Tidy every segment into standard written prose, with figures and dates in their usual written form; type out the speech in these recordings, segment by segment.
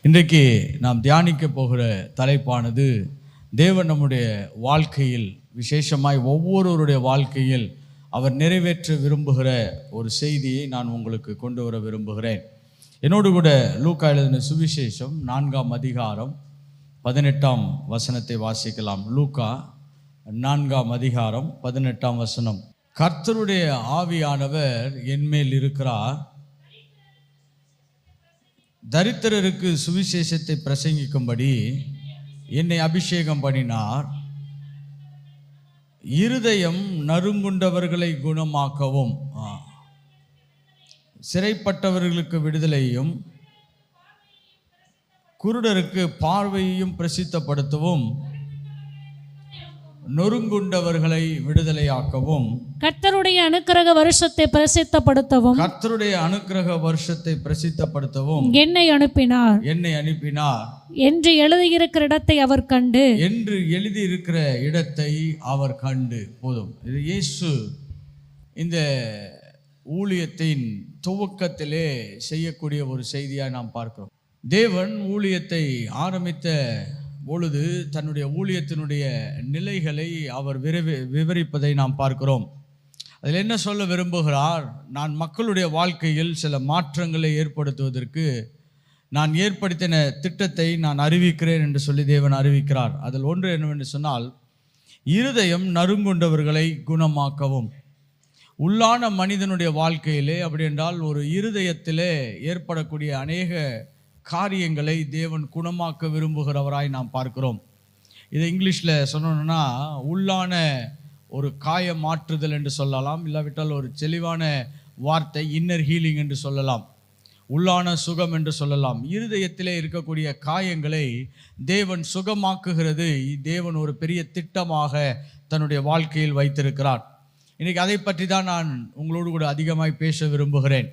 இன்றைக்கு நாம் தியானிக்க போகிற தலைப்பானது தேவன் நம்முடைய வாழ்க்கையில் விசேஷமாய் ஒவ்வொருவருடைய வாழ்க்கையில் அவர் நிறைவேற்ற விரும்புகிற ஒரு செய்தியை நான் உங்களுக்கு கொண்டு வர விரும்புகிறேன். என்னோடு கூட லூக்கா எழுதின சுவிசேஷம் 4ஆம் அதிகாரம் 18ஆம் வசனத்தை வாசிக்கலாம். லூக்கா 4ஆம் அதிகாரம் 18ஆம் வசனம். கர்த்தருடைய ஆவியானவர் என்மேல் இருக்கிறார், தரித்திரருக்கு சுவிசேஷத்தை பிரசங்கிக்கும்படி என்னை அபிஷேகம் பண்ணினார், இருதயம் நறுங்குண்டவர்களை குணமாக்கவும், சிறைப்பட்டவர்களுக்கு விடுதலையும், குருடருக்கு பார்வையையும் பிரசித்தப்படுத்தவும், நொறுங்குண்டவர்களை விடுதலையாக்கவும், கர்த்தருடைய அனுக்கிரக வருஷத்தை பிரசித்தப்படுத்தவும் என்னை அனுப்பினார் என்று எழுதியிருக்கிற இடத்தை அவர் கண்டு. போதும். இது இயேசு இந்த ஊழியத்தின் துவக்கத்திலே செய்யக்கூடிய ஒரு செய்தியாக நாம் பார்க்கிறோம். தேவன் ஊழியத்தை ஆரம்பித்த பொழுது தன்னுடைய ஊழியத்தினுடைய நிலைகளை அவர் விவரிப்பதை நாம் பார்க்கிறோம். அதில் என்ன சொல்ல விரும்புகிறார்? நான் மக்களுடைய வாழ்க்கையில் சில மாற்றங்களை ஏற்படுத்துவதற்கு நான் ஏற்படுத்தின திட்டத்தை நான் அறிவிக்கிறேன் என்று சொல்லி தேவன் அறிவிக்கிறார். அதில் ஒன்று என்னவென்று சொன்னால், இருதயம் நறுங்குண்டவர்களை குணமாக்கவும். உள்ளான மனிதனுடைய வாழ்க்கையிலே, அப்படி என்றால் ஒரு இருதயத்திலே ஏற்படக்கூடிய அநேக காரியங்களை தேவன் குணமாக்க விரும்புகிறவராய் நாம் பார்க்கிறோம். இதை இங்கிலீஷில் சொல்லணும்னா உள்ளான ஒரு காய மாற்றுதல் என்று சொல்லலாம், இல்லாவிட்டால் ஒரு தெளிவான வார்த்தை இன்னர் ஹீலிங் என்று சொல்லலாம், உள்ளான சுகம் என்று சொல்லலாம். இருதயத்திலே இருக்கக்கூடிய காயங்களை தேவன் சுகமாக்குகிறது தேவன் ஒரு பெரிய திட்டமாக தன்னுடைய வாழ்க்கையில் வைத்திருக்கிறார். இன்றைக்கி அதை பற்றி தான் நான் உங்களோடு கூட அதிகமாய் பேச விரும்புகிறேன்.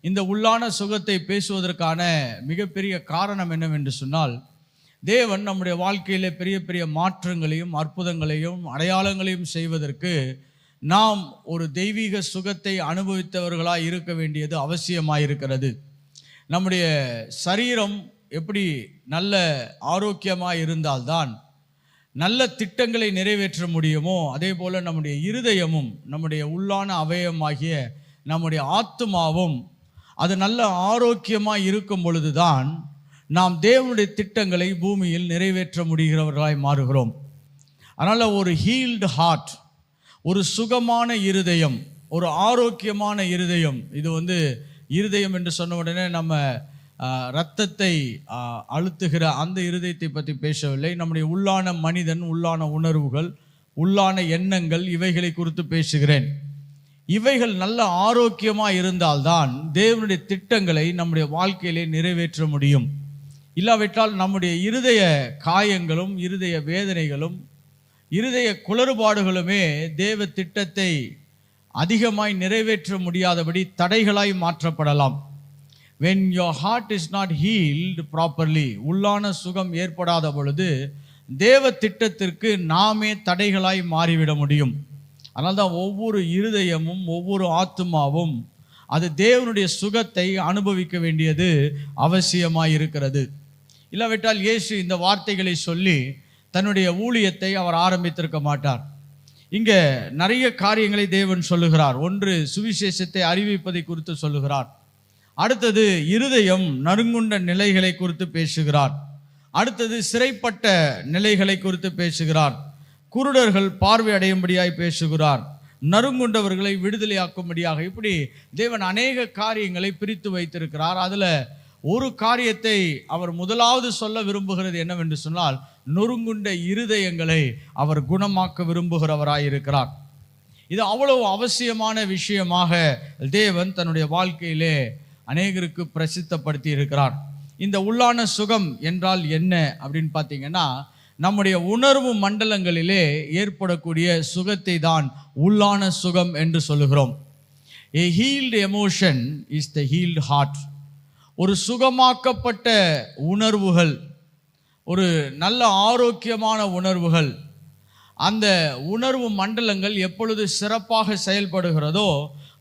இந்த உள்ளான சுகத்தை பேசுவதற்கான மிகப்பெரிய காரணம் என்னவென்று சொன்னால், தேவன் நம்முடைய வாழ்க்கையில் பெரிய பெரிய மாற்றங்களையும் அற்புதங்களையும் அடையாளங்களையும் செய்வதற்கு நாம் ஒரு தெய்வீக சுகத்தை அனுபவித்தவர்களாக இருக்க வேண்டியது அவசியமாக இருக்கிறது. நம்முடைய சரீரம் எப்படி நல்ல ஆரோக்கியமாக இருந்தால்தான் நல்ல திட்டங்களை நிறைவேற்ற முடியுமோ, அதே போல் நம்முடைய இருதயமும் நம்முடைய உள்ளான அவயமாகிய நம்முடைய ஆத்துமாவும் அது நல்ல ஆரோக்கியமாக இருக்கும் பொழுதுதான் நாம் தேவனுடைய திட்டங்களை பூமியில் நிறைவேற்ற முடிகிறவர்களாய் மாறுகிறோம். அதனால் ஒரு ஹீல்டு ஹார்ட், ஒரு சுகமான இருதயம், ஒரு ஆரோக்கியமான இருதயம், இது இருதயம் என்று சொன்ன உடனே நம்ம இரத்தத்தை அழுத்துகிற அந்த இருதயத்தை பற்றி பேசவில்லை. நம்முடைய உள்ளான மனிதன், உள்ளான உணர்வுகள், உள்ளான எண்ணங்கள், இவைகளை குறித்து பேசுகிறேன். இவைகள் நல்ல ஆரோக்கியமாக இருந்தால்தான் தேவனுடைய திட்டங்களை நம்முடைய வாழ்க்கையிலே நிறைவேற்ற முடியும். இல்லாவிட்டால் நம்முடைய இருதய காயங்களும் இருதய வேதனைகளும் இருதய குளறுபாடுகளுமே தேவ திட்டத்தை அதிகமாய் நிறைவேற்ற முடியாதபடி தடைகளாய் மாற்றப்படலாம். When your heart is not healed properly, உள்ளான சுகம் ஏற்படாத பொழுது தேவ திட்டத்திற்கு நாமே தடைகளாய் மாறிவிட முடியும். அதனால்தான் ஒவ்வொரு இருதயமும் ஒவ்வொரு ஆத்துமாவும் அது தேவனுடைய சுகத்தை அனுபவிக்க வேண்டியது அவசியமாக இருக்கிறது. இல்லாவிட்டால் இயேசு இந்த வார்த்தைகளை சொல்லி தன்னுடைய ஊழியத்தை அவர் ஆரம்பித்திருக்க மாட்டார். இங்கே நிறைய காரியங்களை தேவன் சொல்லுகிறார். ஒன்று, சுவிசேஷத்தை அறிவிப்பதை குறித்து சொல்லுகிறார். அடுத்தது, இருதயம் நறுங்குண்ட நிலைகளை குறித்து பேசுகிறார். அடுத்தது, சிறைப்பட்ட நிலைகளை குறித்து பேசுகிறார். குருடர்கள் பார்வை அடையும்படியாய் பேசுகிறார். நறுங்குண்டவர்களை விடுதலையாக்கும்படியாக. இப்படி தேவன் அநேக காரியங்களை பிரித்து வைத்திருக்கிறார். அதில் ஒரு காரியத்தை அவர் முதலாவது சொல்ல விரும்புகிறது என்னவென்று சொன்னால், நொறுங்குண்ட இருதயங்களை அவர் குணமாக்க விரும்புகிறவராய் இருக்கிறார். இது அவ்வளவு அவசியமான விஷயமாக தேவன் தன்னுடைய வாழ்க்கையிலே அநேகருக்கு பிரசித்தப்படுத்தி இருக்கிறார். இந்த உள்ளான சுகம் என்றால் என்ன அப்படின்னு பார்த்தீங்கன்னா, நம்முடைய உணர்வு மண்டலங்களிலே ஏற்படக்கூடிய சுகத்தை தான் உள்ளான சுகம் என்று சொல்லுகிறோம். A healed emotion is the healed heart. ஒரு சுகமாக்கப்பட்ட உணர்வுகள், ஒரு நல்ல ஆரோக்கியமான உணர்வுகள், அந்த உணர்வு மண்டலங்கள் எப்பொழுது சிறப்பாக செயல்படுகிறதோ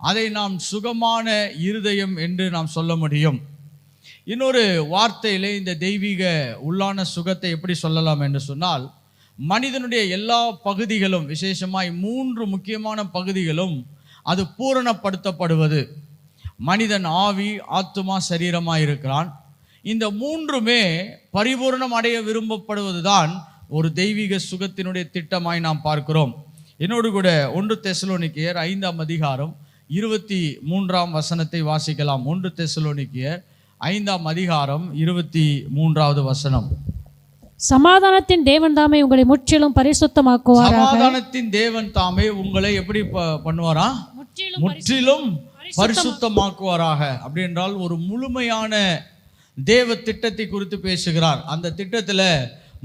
அதை நாம் சுகமான இருதயம் என்று நாம் சொல்ல முடியும். இன்னொரு வார்த்தையிலே இந்த தெய்வீக உள்ளான சுகத்தை எப்படி சொல்லலாம் என்று சொன்னால், மனிதனுடைய எல்லா பகுதிகளும், விசேஷமாய் 3 முக்கியமான பகுதிகளும் அது பூரணப்படுத்தப்படுவது. மனிதன் ஆவி, ஆத்துமா, சரீரமாய் இருக்கிறான். இந்த 3மே பரிபூரணம் அடைய விரும்பப்படுவதுதான் ஒரு தெய்வீக சுகத்தினுடைய திட்டமாய் நாம் பார்க்கிறோம். என்னோடு கூட 1 தெசலோனிக்கேயர் 5ஆம் அதிகாரம் 23ஆம் வசனத்தை வாசிக்கலாம். 1 தெசலோனிக்கேயர் 5ஆம் அதிகாரம் 23வது வசனம். சமாதானத்தின் தேவன் தாமே உங்களை முற்றிலும் பரிசுத்தமாக்குவாராக. சமாதானத்தின் தேவன் தாமே உங்களை எப்படி பண்ணுவாரா? முற்றிலும் பரிசுத்தமாக்குவாராக. அப்படி என்றால் ஒரு முழுமையான தேவ திட்டத்தை குறித்து பேசுகிறார். அந்த திட்டத்தில்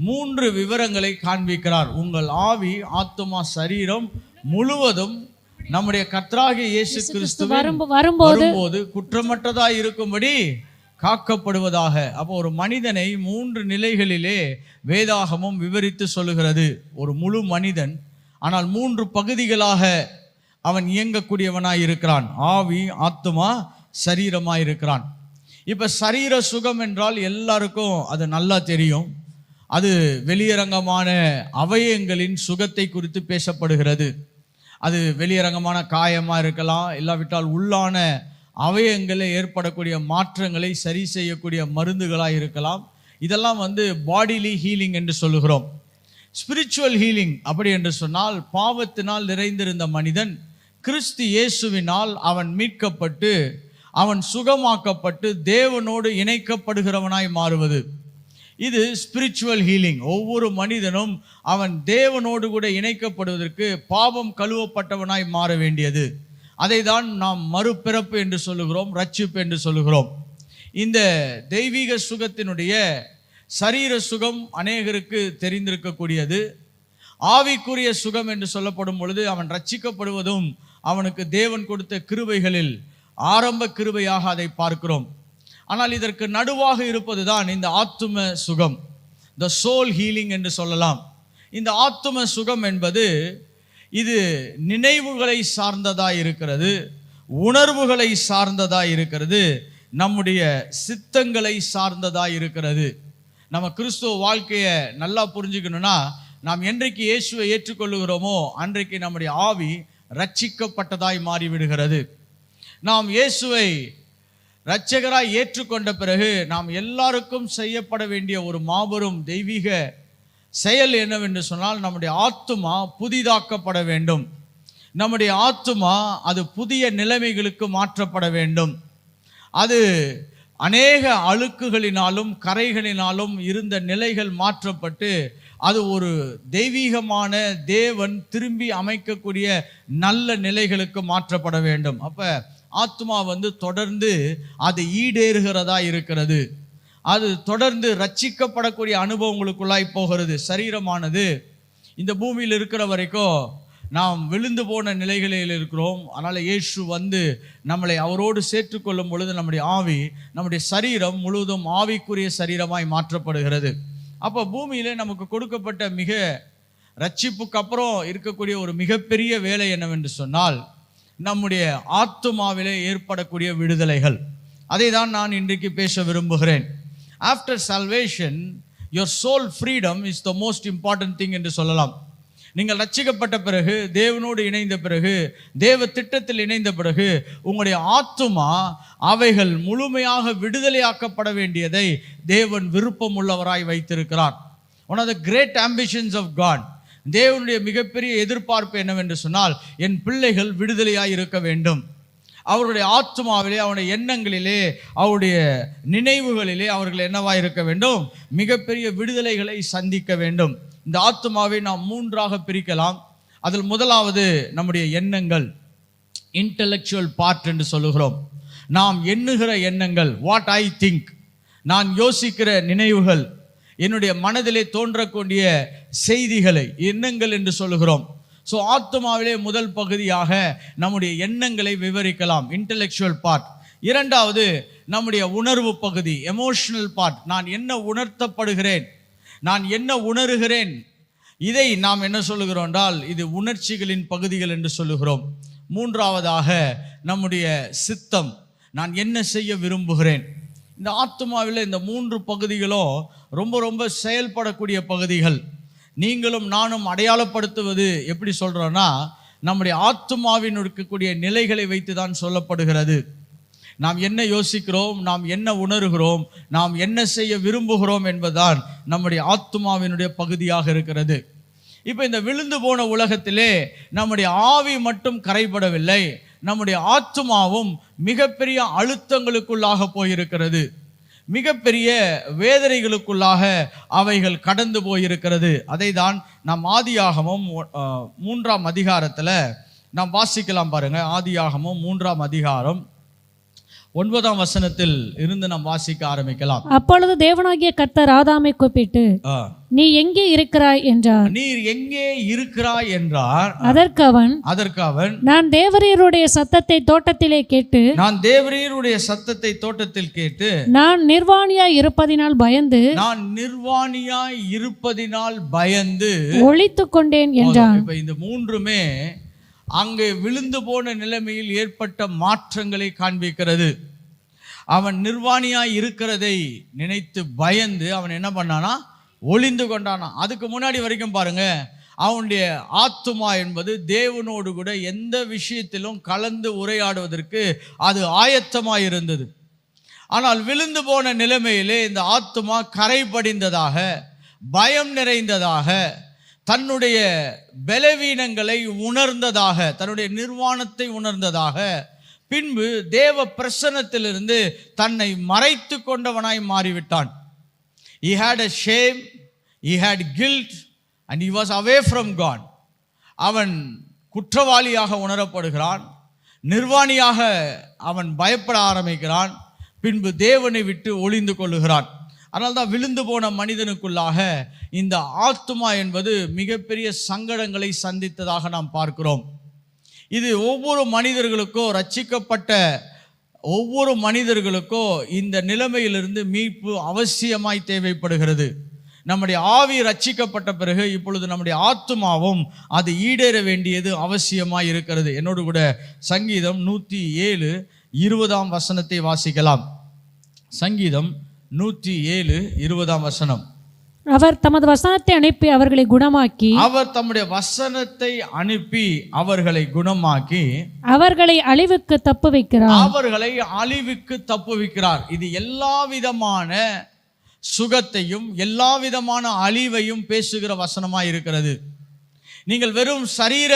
3 விவரங்களை காண்பிக்கிறார். உங்கள் ஆவி, ஆத்துமா, சரீரம் முழுவதும் நம்முடைய கர்த்தராகிய இயேசு கிறிஸ்து வரும்போது குற்றமற்றதாய் இருக்கும்படி காக்கப்படுவதாக. அப்போ ஒரு மனிதனை 3 நிலைகளிலே வேதாகமும் விவரித்து சொல்லுகிறது. ஒரு முழு மனிதன், ஆனால் 3 பகுதிகளாக அவன் இயங்கக்கூடியவனாய் இருக்கிறான். ஆவி, ஆத்துமா, சரீரமாய் இருக்கிறான். இப்போ சரீர சுகம் என்றால் எல்லாருக்கும் அது நல்லா தெரியும். அது வெளியரங்கமான அவயங்களின் சுகத்தை குறித்து பேசப்படுகிறது. அது வெளியரங்கமான காயமாக இருக்கலாம், இல்லாவிட்டால் உள்ளான அவயங்களில் ஏற்படக்கூடிய மாற்றங்களை சரி செய்யக்கூடிய மருந்துகளாக இருக்கலாம். இதெல்லாம் பாடிலி ஹீலிங் என்று சொல்லுகிறோம். ஸ்பிரிச்சுவல் ஹீலிங் அப்படி என்று சொன்னால், பாவத்தினால் நிறைந்திருந்த மனிதன் கிறிஸ்து இயேசுவினால் அவன் மீட்கப்பட்டு அவன் சுகமாக்கப்பட்டு தேவனோடு இணைக்கப்படுகிறவனாய் மாறுவது. இது ஸ்பிரிச்சுவல் ஹீலிங். ஒவ்வொரு மனிதனும் அவன் தேவனோடு கூட இணைக்கப்படுவதற்கு பாவம் கழுவப்பட்டவனாய் மாற வேண்டியது. அதை தான் நாம் மறுபிறப்பு என்று சொல்லுகிறோம், ரட்சிப்பு என்று சொல்லுகிறோம். இந்த தெய்வீக சுகத்தினுடைய சரீர சுகம் அநேகருக்கு தெரிந்திருக்கக்கூடியது. ஆவிக்குரிய சுகம் என்று சொல்லப்படும் பொழுது அவன் ரட்சிக்கப்படுவதும் அவனுக்கு தேவன் கொடுத்த கிருபைகளில் ஆரம்ப கிருபையாக அதை பார்க்கிறோம். ஆனால் இதற்கு நடுவாக இருப்பது தான் இந்த ஆத்தும சுகம், த சோல் ஹீலிங் என்று சொல்லலாம். இந்த ஆத்தும சுகம் என்பது இது நினைவுகளை சார்ந்ததாக இருக்கிறது, உணர்வுகளை சார்ந்ததாக இருக்கிறது, நம்முடைய சித்தங்களை சார்ந்ததாக இருக்கிறது. நம்ம கிறிஸ்துவ வாழ்க்கையை நல்லா புரிஞ்சுக்கணும்னா, நாம் என்றைக்கு இயேசுவை ஏற்றுக்கொள்ளுகிறோமோ அன்றைக்கு நம்முடைய ஆவி ரட்சிக்கப்பட்டதாய் மாறிவிடுகிறது. நாம் இயேசுவை இரட்சகராய் ஏற்றுக்கொண்ட பிறகு நாம் எல்லாருக்கும் செய்யப்பட வேண்டிய ஒரு மாபெரும் தெய்வீக செயல் என்னவென்று சொன்னால், நம்முடைய ஆத்துமா புதிதாக்கப்பட வேண்டும். நம்முடைய ஆத்துமா அது புதிய நிலைமைகளுக்கு மாற்றப்பட வேண்டும். அது அநேக அழுக்குகளினாலும் கரைகளினாலும் இருந்த நிலைகள் மாற்றப்பட்டு அது ஒரு தெய்வீகமான தேவன் திரும்பி அமைக்கக்கூடிய நல்ல நிலைகளுக்கு மாற்றப்பட வேண்டும். அப்போ ஆத்மா தொடர்ந்து அது ஈடேறுகிறதா இருக்கிறது. அது தொடர்ந்து ரட்சிக்கப்படக்கூடிய அனுபவங்களுக்குள்ளாய் போகிறது. சரீரமானது இந்த பூமியில் இருக்கிற வரைக்கும் நாம் விழுந்து போன நிலைகளில் இருக்கிறோம். அதனால் இயேசு நம்மளை அவரோடு சேர்த்துக்கொள்ளும் பொழுது நம்முடைய ஆவி, நம்முடைய சரீரம் முழுவதும் ஆவிக்குரிய சரீரமாய் மாற்றப்படுகிறது. அப்போ பூமியிலே நமக்கு கொடுக்கப்பட்ட மிக ரட்சிப்புக்கு அப்புறம் இருக்கக்கூடிய ஒரு மிகப்பெரிய வேலை என்னவென்று சொன்னால், நம்முடைய ஆத்துமாவிலே ஏற்படக்கூடிய விடுதலைகள். அதை தான் நான் இன்றைக்கு பேச விரும்புகிறேன். After salvation your soul freedom is the most important thing என்று சொல்லலாம். நீங்கள் ரட்சிக்கப்பட்ட பிறகு, தேவனோடு இணைந்த பிறகு, தேவ திட்டத்தில் இணைந்த பிறகு உங்களுடைய ஆத்துமா அவைகள் முழுமையாக விடுதலையாக்கப்பட வேண்டியதை தேவன் விருப்பம் உள்ளவராய் வைத்திருக்கிறார். One of the great ambitions of God, தேவனுடைய மிகப்பெரிய எதிர்பார்ப்பு என்னவென்று சொன்னால், என் பிள்ளைகள் விடுதலையாய் இருக்க வேண்டும். அவருடைய ஆத்துமாவிலே, அவருடைய எண்ணங்களிலே, அவருடைய நினைவுகளிலே அவர்கள் என்னவாய் இருக்க வேண்டும்? மிகப்பெரிய விடுதலைகளை சந்திக்க வேண்டும். இந்த ஆத்துமாவை நாம் 3ஆக பிரிக்கலாம். அதில் முதலாவது நம்முடைய எண்ணங்கள், இன்டெலெக்சுவல் பார்ட் என்று சொல்லுகிறோம். நாம் எண்ணுகிற எண்ணங்கள், வாட் ஐ திங்க், நான் யோசிக்கிற நினைவுகள், என்னுடைய மனதிலே தோன்றக்கூடிய செய்திகளை எண்ணங்கள் என்று சொல்லுகிறோம். ஸோ ஆத்துமாவிலே முதல் பகுதியாக நம்முடைய எண்ணங்களை விவரிக்கலாம், இன்டெலெக்சுவல் பார்ட். இரண்டாவது நம்முடைய உணர்வு பகுதி, எமோஷனல் பார்ட். நான் என்ன உணர்த்தப்படுகிறேன், நான் என்ன உணர்கிறேன், இதை நாம் என்ன சொல்லுகிறோம் என்றால் இது உணர்ச்சிகளின் பகுதிகள் என்று சொல்லுகிறோம். மூன்றாவதாக நம்முடைய சித்தம், நான் என்ன செய்ய விரும்புகிறேன். இந்த ஆத்துமாவில் இந்த 3 பகுதிகளும் ரொம்ப ரொம்ப செயல்படக்கூடிய பகுதிகள். நீங்களும் நானும் அடையாளப்படுத்துவது எப்படி சொல்கிறோன்னா, நம்முடைய ஆத்துமாவின் இருக்கக்கூடிய நிலைகளை வைத்து தான் சொல்லப்படுகிறது. நாம் என்ன யோசிக்கிறோம், நாம் என்ன உணர்கிறோம், நாம் என்ன செய்ய விரும்புகிறோம் என்பதுதான் நம்முடைய ஆத்துமாவினுடைய பகுதியாக இருக்கிறது. இப்போ இந்த விழுந்து போன உலகத்திலே நம்முடைய ஆவி மட்டும் கரைபடவில்லை, நம்முடைய ஆத்துமாவும் மிகப்பெரிய அழுத்தங்களுக்குள்ளாக போயிருக்கிறது, மிகப்பெரிய வேதனைகளுக்குள்ளாக அவைகள் கடந்து போயிருக்கிறது. அதை தான் நாம் ஆதியாகமம் 3ஆம் அதிகாரத்தில் நாம் வாசிக்கலாம் பாருங்க. ஆதியாகமம் 3ஆம் அதிகாரம் 9ஆம் வசனத்தில் இருந்து நாம் வாசிக்க ஆரம்பிக்கலாம். அப்பொழுது தேவனாகிய கர்த்தர் ஆதாமை கூப்பிட்டு, நீ எங்கே இருக்கிறாய் என்றார். நீர் எங்கே இருக்கிறாய் என்றார். அதற்கு அவன் நான் தேவரீருடைய சத்தத்தை தோட்டத்திலே கேட்டு நான் நிர்வாணியாய் இருப்பதினால் பயந்து ஒளித்துக் கொண்டேன் என்றான். இப்ப இந்த 3மே அங்கே விழுந்து போன நிலைமையில் ஏற்பட்ட மாற்றங்களை காண்பிக்கிறது. அவன் நிர்வாணியாய் இருக்கிறதை நினைத்து பயந்து அவன் என்ன பண்ணானா, ஒளிந்து கொண்டானா. அதுக்கு முன்னாடி வரைக்கும் பாருங்க, அவனுடைய ஆத்துமா என்பது தேவனோடு கூட எந்த விஷயத்திலும் கலந்து உரையாடுவதற்கு அது ஆயத்தமாய் இருந்தது. ஆனால் விழுந்து போன நிலைமையிலே இந்த ஆத்துமா கரை படிந்ததாக, பயம் நிறைந்ததாக, தன்னுடைய பலவீனங்களை உணர்ந்ததாக, தன்னுடைய நிர்வாணத்தை உணர்ந்ததாக, பின்பு தேவ பிரசன்னத்திலிருந்து தன்னை மறைத்து கொண்டவனாய் மாறிவிட்டான். He had a shame, he had guilt and he was away from God. அவன் குற்றவாளியாக உணரப்படுகிறான், நிர்வாணியாக அவன் பயப்பட ஆரம்பிக்கிறான், பின்பு தேவனை விட்டு ஒளிந்து கொள்ளுகிறான். அதனால்தான் விழுந்து போன மனிதனுக்குள்ளாக இந்த ஆத்துமா என்பது மிகப்பெரிய சங்கடங்களை சந்தித்ததாக நாம் பார்க்கிறோம். இது ஒவ்வொரு மனிதர்களுக்கோ, ரட்சிக்கப்பட்ட ஒவ்வொரு மனிதர்களுக்கோ இந்த நிலைமையிலிருந்து மீட்பு அவசியமாய் தேவைப்படுகிறது. நம்முடைய ஆவி ரட்சிக்கப்பட்ட பிறகு இப்பொழுது நம்முடைய ஆத்துமாவும் அது ஈடேற வேண்டியது அவசியமாய் இருக்கிறது. என்னோடு கூட சங்கீதம் 107 20ஆம் வசனத்தை வாசிக்கலாம். சங்கீதம் 107 20ஆம் வசனம். அவர் தமது வசனத்தை அனுப்பி அவர்களை குணமாக்கி, அவர் தம்முடைய வசனத்தை அனுப்பி அவர்களை குணமாக்கி அவர்களை அழிவுக்கு தப்புவிக்கிறார். இது எல்லா விதமான சுகத்தையும் எல்லா விதமான அழிவையும் பேசுகிற வசனமாய் இருக்கிறது. நீங்கள் வெறும் சரீர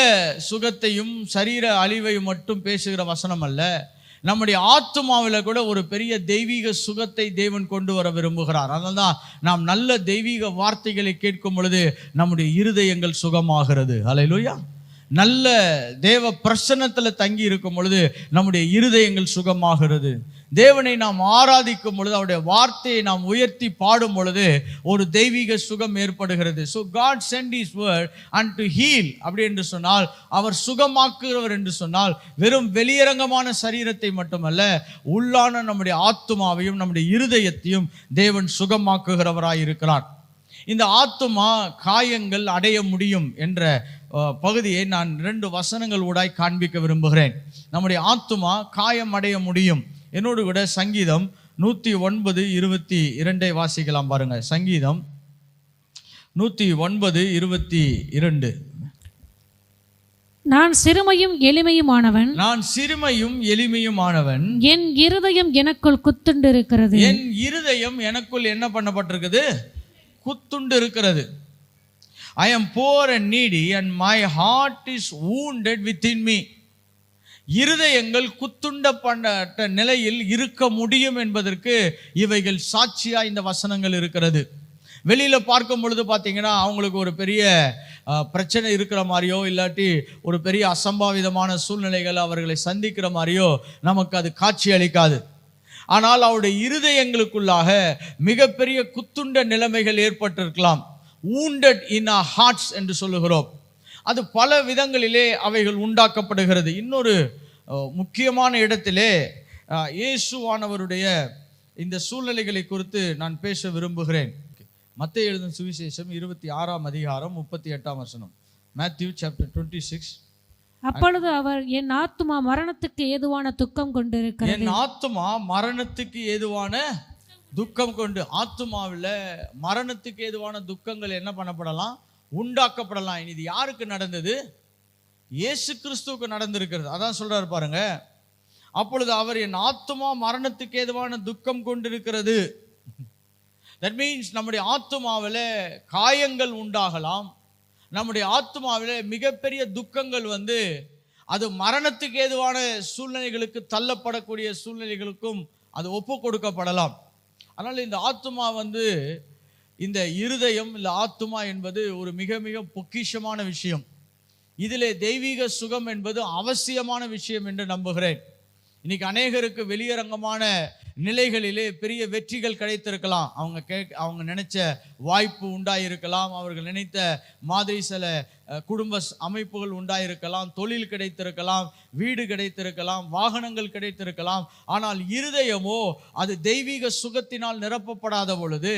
சுகத்தையும் சரீர அழிவையும் மட்டும் பேசுகிற வசனம் அல்ல, நம்முடைய ஆத்துமாவில் கூட ஒரு பெரிய தெய்வீக சுகத்தை தேவன் கொண்டு வர விரும்புகிறார். அதனால்தான் நாம் நல்ல தெய்வீக வார்த்தைகளை கேட்கும் பொழுது நம்முடைய இருதயங்கள் சுகமாகிறது. ஹல்லேலூயா. நல்ல தேவ பிரசன்னத்தில் தங்கி இருக்கும் பொழுது நம்முடைய இருதயங்கள் சுகமாகிறது. தேவனை நாம் ஆராதிக்கும் பொழுது, அவருடைய வார்த்தையை நாம் உயர்த்தி பாடும் பொழுது ஒரு தெய்வீக சுகம் ஏற்படுகிறது. So God sent his word and to heal அப்படி என்று சொன்னால், அவர் சுகமாக்குகிறவர் என்று சொன்னால் வெறும் வெளியரங்கமான சரீரத்தை மட்டுமல்ல, உள்ளான நம்முடைய ஆத்துமாவையும் நம்முடைய இருதயத்தையும் தேவன் சுகமாக்குகிறவராய் இருக்கிறார். இந்த ஆத்துமா காயங்கள் அடைய முடியும் என்ற பகுதியை நான் 2 வசனங்கள் ஊடாய் காண்பிக்க விரும்புகிறேன். நம்முடைய ஆத்துமா காயம் அடைய முடியும். என்னோடு கூட சங்கீதம் 109 22 வாசிக்கலாம் பாருங்க. சங்கீதம் 109 22. நான் சிறுமையும் எளிமையுமானவன், என் இருதயம் எனக்குள் குத்துண்டு இருக்கிறது. என் இருதயம் எனக்குள் என்ன பண்ணப்பட்டிருக்குது? குத்துண்டு இருக்கிறது. I am poor and needy and my heart is wounded within me. இருதயங்கள் குத்துண்டப்பட்ட நிலையில் இருக்க முடியும் என்பதற்கு இவைகள் சாட்சியா இந்த வசனங்கள் இருக்கிறது. வெளியில பார்க்கும் பொழுது பார்த்தீங்கன்னா அவங்களுக்கு ஒரு பெரிய பிரச்சனை இருக்கிற மாதிரியோ, இல்லாட்டி ஒரு பெரிய அசம்பாவிதமான சூழ்நிலைகள் அவர்களை சந்திக்கிற மாதிரியோ நமக்கு அது காட்சி அளிக்காது. ஆனால் அவருடைய இருதயங்களுக்குள்ளாக மிகப்பெரிய குத்துண்ட நிலைமைகள் ஏற்பட்டிருக்கலாம். wounded in our hearts என்று சொல்லுகிறோம். அது பல விதங்களிலே அவைகள் உண்டாக்கப்படுகிறது. இன்னொரு முக்கியமான இடத்திலே இயேசுவானவருடைய இந்த சூழ்நிலைகளை குறித்து நான் பேச விரும்புகிறேன். மத்தேயு எழுதின சுவிசேஷம் 26ஆம் அதிகாரம் 38ஆம் வசனம். Matthew chapter 26 அப்பொழுது அவர், என் ஆத்துமா மரணத்துக்கு ஏதுவான துக்கம் கொண்டிருக்கிறது. என் ஆத்துமா மரணத்துக்கு ஏதுவான துக்கம் கொண்டு. ஆத்துமாவில் மரணத்துக்கு ஏதுவான துக்கங்கள் என்ன பண்ணப்படலாம்? உண்டாக்கப்படலாம். இது யாருக்கு நடந்தது? இயேசு கிறிஸ்துவுக்கு நடந்திருக்கிறது. அதான் சொல்றாரு பாருங்க, அப்பொழுது அவர், என் ஆத்துமா மரணத்துக்கு ஏதுவான துக்கம் கொண்டிருக்கிறது. தட் மீன்ஸ் நம்முடைய ஆத்துமாவில் காயங்கள் உண்டாகலாம். நம்முடைய ஆத்துமாவில் மிகப்பெரிய துக்கங்கள் அது மரணத்துக்கு ஏதுவான சூழ்நிலைகளுக்கு தள்ளப்படக்கூடிய சூழ்நிலைகளுக்கும் அது ஒப்பு கொடுக்கப்படலாம். அதனால் இந்த ஆத்துமா இந்த இருதயம் இல்லை ஆத்துமா என்பது ஒரு மிக மிக பொக்கிஷமான விஷயம். இதிலே தெய்வீக சுகம் என்பது அவசியமான விஷயம் என்று நம்புகிறேன். இன்னைக்கு அநேகருக்கு வெளியரங்கமான நிலைகளிலே பெரிய வெற்றிகள் கிடைத்திருக்கலாம். அவங்க நினைச்ச வாய்ப்பு உண்டாயிருக்கலாம். அவர்கள் நினைத்த மாதிரி சில குடும்ப அமைப்புகள் உண்டாயிருக்கலாம். தொழில் கிடைத்திருக்கலாம், வீடு கிடைத்திருக்கலாம், வாகனங்கள் கிடைத்திருக்கலாம். ஆனால் இருதயமோ அது தெய்வீக சுகத்தினால் நிரப்பப்படாத பொழுது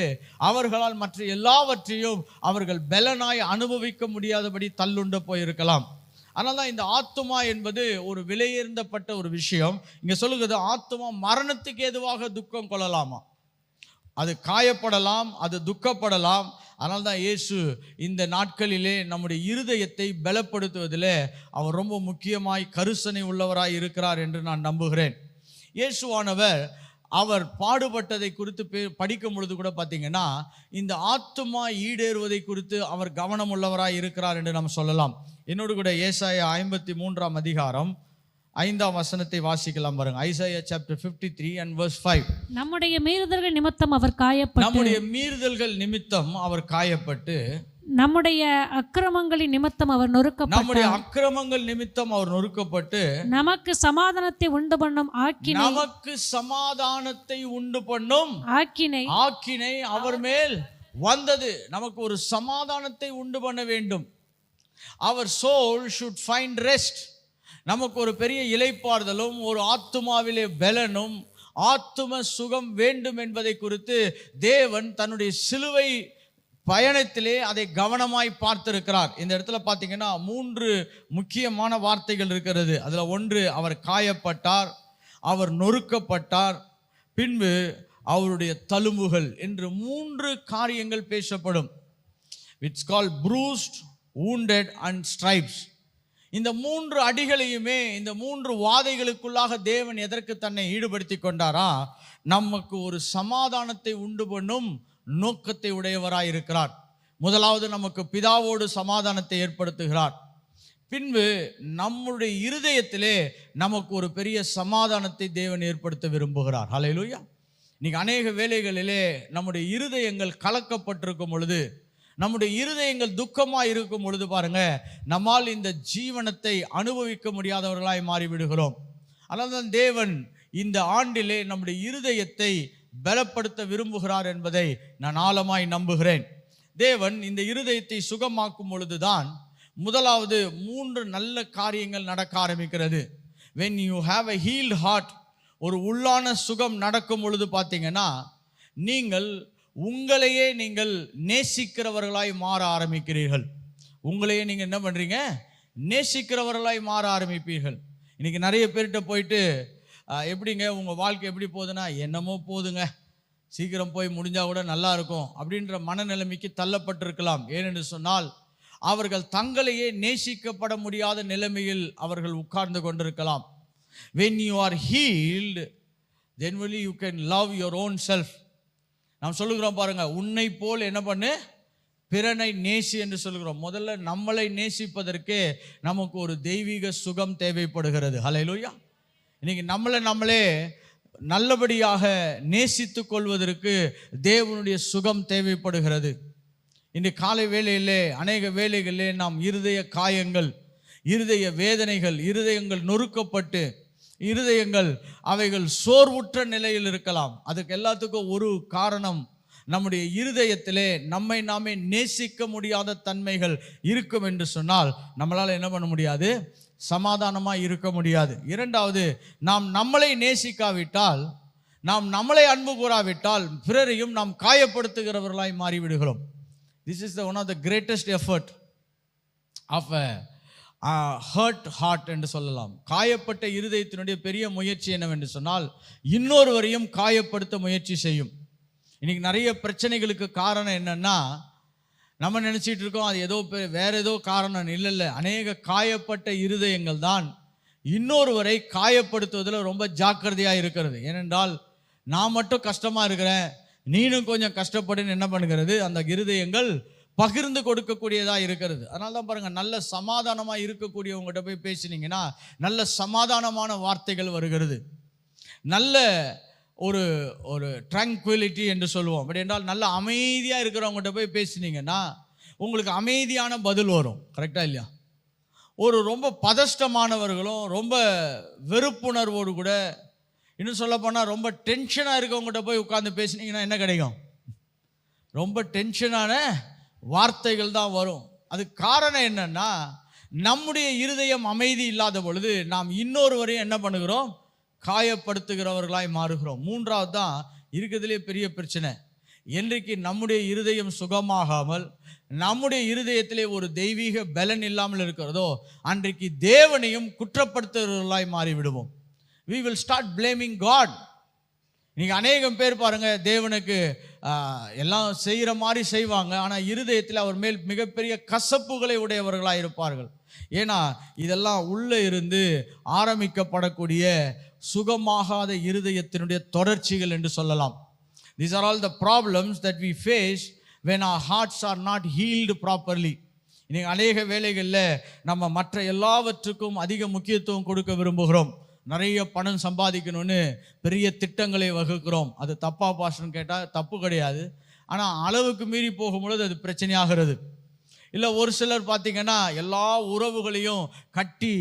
அவர்களால் மற்ற எல்லாவற்றையும் அவர்கள் பலனாய் அனுபவிக்க முடியாதபடி தள்ளுண்டு போயிருக்கலாம். அதனால தான் இந்த ஆத்துமா என்பது ஒரு விலையேறப்பட்ட ஒரு விஷயம். இங்க சொல்லுகிறது, ஆத்துமா மரணத்துக்கு ஏதுவாக துக்கம் கொள்ளலாமா? அது காயப்படலாம், அது துக்கப்படலாம். அதனால தான் இயேசு இந்த நாட்களிலே நம்முடைய இருதயத்தை பலப்படுத்துவதில் அவர் ரொம்ப முக்கியமாய் கருசனை உள்ளவராய் இருக்கிறார் என்று நான் நம்புகிறேன். இயேசுவானவர் அவர் பாடுபட்டதை குறித்து படிக்கும் பொழுது கூட பார்த்தீங்கன்னா, இந்த ஆத்துமா ஈடேறுவதை குறித்து அவர் கவனம் உள்ளவராய் இருக்கிறார் என்று நாம் சொல்லலாம். என்னோடு கூட ஏசாயா 53 அதிகாரம் 5 வசனத்தை வாசிக்கலாம் பாருங்க. Isaiah chapter 53 and verse 5. நம்முடைய மீறுதல்கள் நிமித்தம் அவர் காயப்பட்டு, நம்முடைய மீறுதல்கள் நிமித்தம் அவர் காயப்பட்டு, நம்முடைய அக்கிரமங்களின் நிமித்தம் அவர் நொறுக்கப்பட்டார். நம்முடைய அக்கிரமங்கள் நிமித்தம் அவர் நொறுக்கப்பட்டு, நமக்கு சமாதானத்தை உண்டு பண்ணும் ஆக்கினை, நமக்கு சமாதானத்தை உண்டு பண்ணும் ஆக்கினை அவர் மேல் வந்தது. நமக்கு ஒரு சமாதானத்தை உண்டு பண்ண வேண்டும். Our soul should find rest. நமக்கு ஒரு பெரிய இளைப்பாறுதலும் ஒரு ஆத்துமாவிலே பலனும் ஆத்தும சுகம் வேண்டும் என்பதை குறித்து தேவன் தன்னுடைய சிலுவை பயணத்திலே அதை கவனமாய் பார்த்திருக்கிறார். இந்த இடத்துல பார்த்தீங்கன்னா 3 முக்கியமான வார்த்தைகள் இருக்கிறது. அதில் ஒன்று, அவர் காயப்பட்டார், அவர் நொறுக்கப்பட்டார், பின்பு அவருடைய தழும்புகள் என்று 3 காரியங்கள் பேசப்படும். It's called bruised, wounded and stripes. இந்த 3 அடிகளையுமே, இந்த 3 வாதைகளுக்குள்ளாக தேவன் எதற்கு தன்னை ஈடுபடுத்தி கொண்டாரா? நமக்கு ஒரு சமாதானத்தை உண்டு பண்ணும் நோக்கத்தை உடையவராய் இருக்கிறார். முதலாவது நமக்கு பிதாவோடு சமாதானத்தை ஏற்படுத்துகிறார். பின்பு நம்முடைய இருதயத்திலே நமக்கு ஒரு பெரிய சமாதானத்தை தேவன் ஏற்படுத்த விரும்புகிறார். ஹல்லேலூயா. இன்னைக்கு அநேக வேளைகளிலே நம்முடைய இருதயங்கள் கலக்கப்பட்டிருக்கும் பொழுது, நம்முடைய இருதயங்கள் துக்கமாக இருக்கும் பொழுது பாருங்க, நம்மால் இந்த ஜீவனத்தை அனுபவிக்க முடியாதவர்களாய் மாறிவிடுகிறோம். அதனால் தான் தேவன் இந்த ஆண்டிலே நம்முடைய இருதயத்தை பலப்படுத்த விரும்புகிறார் என்பதை நான் ஆழமாய் நம்புகிறேன். தேவன் இந்த இருதயத்தை சுகமாக்கும் பொழுதுதான் முதலாவது 3 நல்ல காரியங்கள் நடக்க ஆரம்பிக்கிறது. when you have a healed heart, ஒரு உள்ளான சுகம் நடக்கும் பொழுது பார்த்தீங்கன்னா, நீங்கள் உங்களையே நீங்கள் நேசிக்கிறவர்களாய் மாற ஆரம்பிக்கிறீர்கள். உங்களையே நீங்கள் என்ன பண்ணுறீங்க? நேசிக்கிறவர்களாய் மாற ஆரம்பிப்பீர்கள். இன்னைக்கு நிறைய பேர்கிட்ட போயிட்டு, எப்படிங்க உங்கள் வாழ்க்கை எப்படி போகுதுன்னா, என்னமோ போதுங்க, சீக்கிரம் போய் முடிஞ்சால் கூட நல்லா இருக்கும் அப்படின்ற மனநிலைமைக்கு தள்ளப்பட்டிருக்கலாம். ஏனென்று சொன்னால் அவர்கள் தங்களையே நேசிக்கப்பட முடியாத நிலைமையில் அவர்கள் உட்கார்ந்து கொண்டிருக்கலாம். when you are healed, then only you can love your own self. நாம் சொல்லுகிறோம் பாருங்க, உன்னை போல் என்ன பண்ணு, பிறனை நேசி என்று சொல்லுகிறோம். முதல்ல நம்மளை நேசிப்பதற்கே நமக்கு ஒரு தெய்வீக சுகம் தேவைப்படுகிறது. ஹல்லேலூயா. இன்னைக்கு நம்மளே நல்லபடியாக நேசித்து கொள்வதற்கு தேவனுடைய சுகம் தேவைப்படுகிறது. இன்று காலை வேளையிலே அநேக வேளைகளிலே நாம் இருதய காயங்கள், இருதய வேதனைகள், இருதயங்கள் நொறுக்கப்பட்டு இருதயங்கள் அவைகள் சோர்வுற்ற நிலையில் இருக்கலாம். அதுக்கு எல்லாத்துக்கும் ஒரு காரணம், நம்முடைய இருதயத்திலே நம்மை நாமே நேசிக்க முடியாத தன்மைகள் இருக்கும் என்று சொன்னால் நம்மளால் என்ன பண்ண முடியாது? சமாதானமாக இருக்க முடியாது. இரண்டாவது, நாம் நம்மளை நேசிக்காவிட்டால், நாம் நம்மளை அன்பு கூறாவிட்டால் பிறரையும் நாம் காயப்படுத்துகிறவர்களாய் மாறிவிடுகிறோம். This is one of the greatest effort of hurt heart என்று சொல்லலாம். காயப்பட்ட இருதயத்தினுடைய பெரிய முயற்சி என்னவென்று சொன்னால் இன்னொருவரையும் காயப்படுத்த முயற்சி செய்யும். இன்னைக்கு நிறைய பிரச்சனைகளுக்கு காரணம் என்னன்னா, நம்ம நினச்சிட்டு இருக்கோம் அது ஏதோ வேற ஏதோ காரணம் இல்லை. அநேக காயப்பட்ட இருதயங்கள் தான் இன்னொருவரை காயப்படுத்துவதில் ரொம்ப ஜாக்கிரதையாக இருக்கிறது. ஏனென்றால் நான் மட்டும் கஷ்டமாக இருக்கிறேன், நீனும் கொஞ்சம் கஷ்டப்படுன்னு என்ன பண்ணுகிறது, அந்த இருதயங்கள் பகிர்ந்து கொடுக்கக்கூடியதாக இருக்கிறது. அதனால தான் பாருங்கள், நல்ல சமாதானமாக இருக்கக்கூடியவங்ககிட்ட போய் பேசினீங்கன்னா நல்ல சமாதானமான வார்த்தைகள் வருகிறது. நல்ல ஒரு ஒரு ட்ராங்குவிலிட்டி என்று சொல்லுவோம். அப்படி என்றால் நல்ல அமைதியாக இருக்கிறவங்ககிட்ட போய் பேசினீங்கன்னா உங்களுக்கு அமைதியான பதில் வரும். கரெக்டாக இல்லையா? ஒரு ரொம்ப பதஷ்டமானவர்களும் ரொம்ப வெறுப்புணர்வோடு கூட, இன்னும் சொல்லப்போனால் ரொம்ப டென்ஷனாக இருக்கவங்ககிட்ட போய் உட்காந்து பேசினீங்கன்னா என்ன கிடைக்கும்? ரொம்ப டென்ஷனான வார்த்தைகள் தான் வரும். அதுக்கு காரணம் என்னன்னா, நம்முடைய இருதயம் அமைதி இல்லாத பொழுது நாம் இன்னொருவரையும் என்ன பண்ணுகிறோம், காயப்படுத்துகிறவர்களாய் மாறுகிறோம். மூன்றாவது தான் இருக்கிறதுலே பெரிய பிரச்சனை. என்றைக்கு நம்முடைய இருதயம் சுகமாகாமல் நம்முடைய இருதயத்திலே ஒரு தெய்வீக பலன் இல்லாமல் இருக்கிறதோ அன்றைக்கு தேவனையும் குற்றப்படுத்துகிறவர்களாய் மாறிவிடுவோம். we will start blaming God. நீங்கள் அநேகம் பேர் பாருங்க, தேவனுக்கு எல்லாம் செய்கிற மாதிரி செய்வாங்க, ஆனால் இருதயத்தில் அவர் மேல் மிகப்பெரிய கசப்புகளை உடையவர்களாக இருப்பார்கள். ஏன்னா இதெல்லாம் உள்ளே இருந்து ஆரம்பிக்கப்படக்கூடிய சுகமாகாத இருதயத்தினுடைய தொடர்ச்சிகள் என்று சொல்லலாம். These are all the problems that we face when our hearts are not healed properly. இன்னைக்கு அநேக வேளைகளில் நம்ம மற்ற எல்லாவற்றுக்கும் அதிக முக்கியத்துவம் கொடுக்க விரும்புகிறோம். நிறைய பணம் சம்பாதிக்கணும்னு பெரிய திட்டங்களை வகுக்கிறோம். அது தப்பா பாஸ்டர்னு கேட்டால் தப்பு கிடையாது, ஆனால் அளவுக்கு மீறி போகும்பொழுது அது பிரச்சனையாகிறது. இல்லை ஒரு சிலர் பார்த்திங்கன்னா எல்லா உறவுகளையும் கட்டி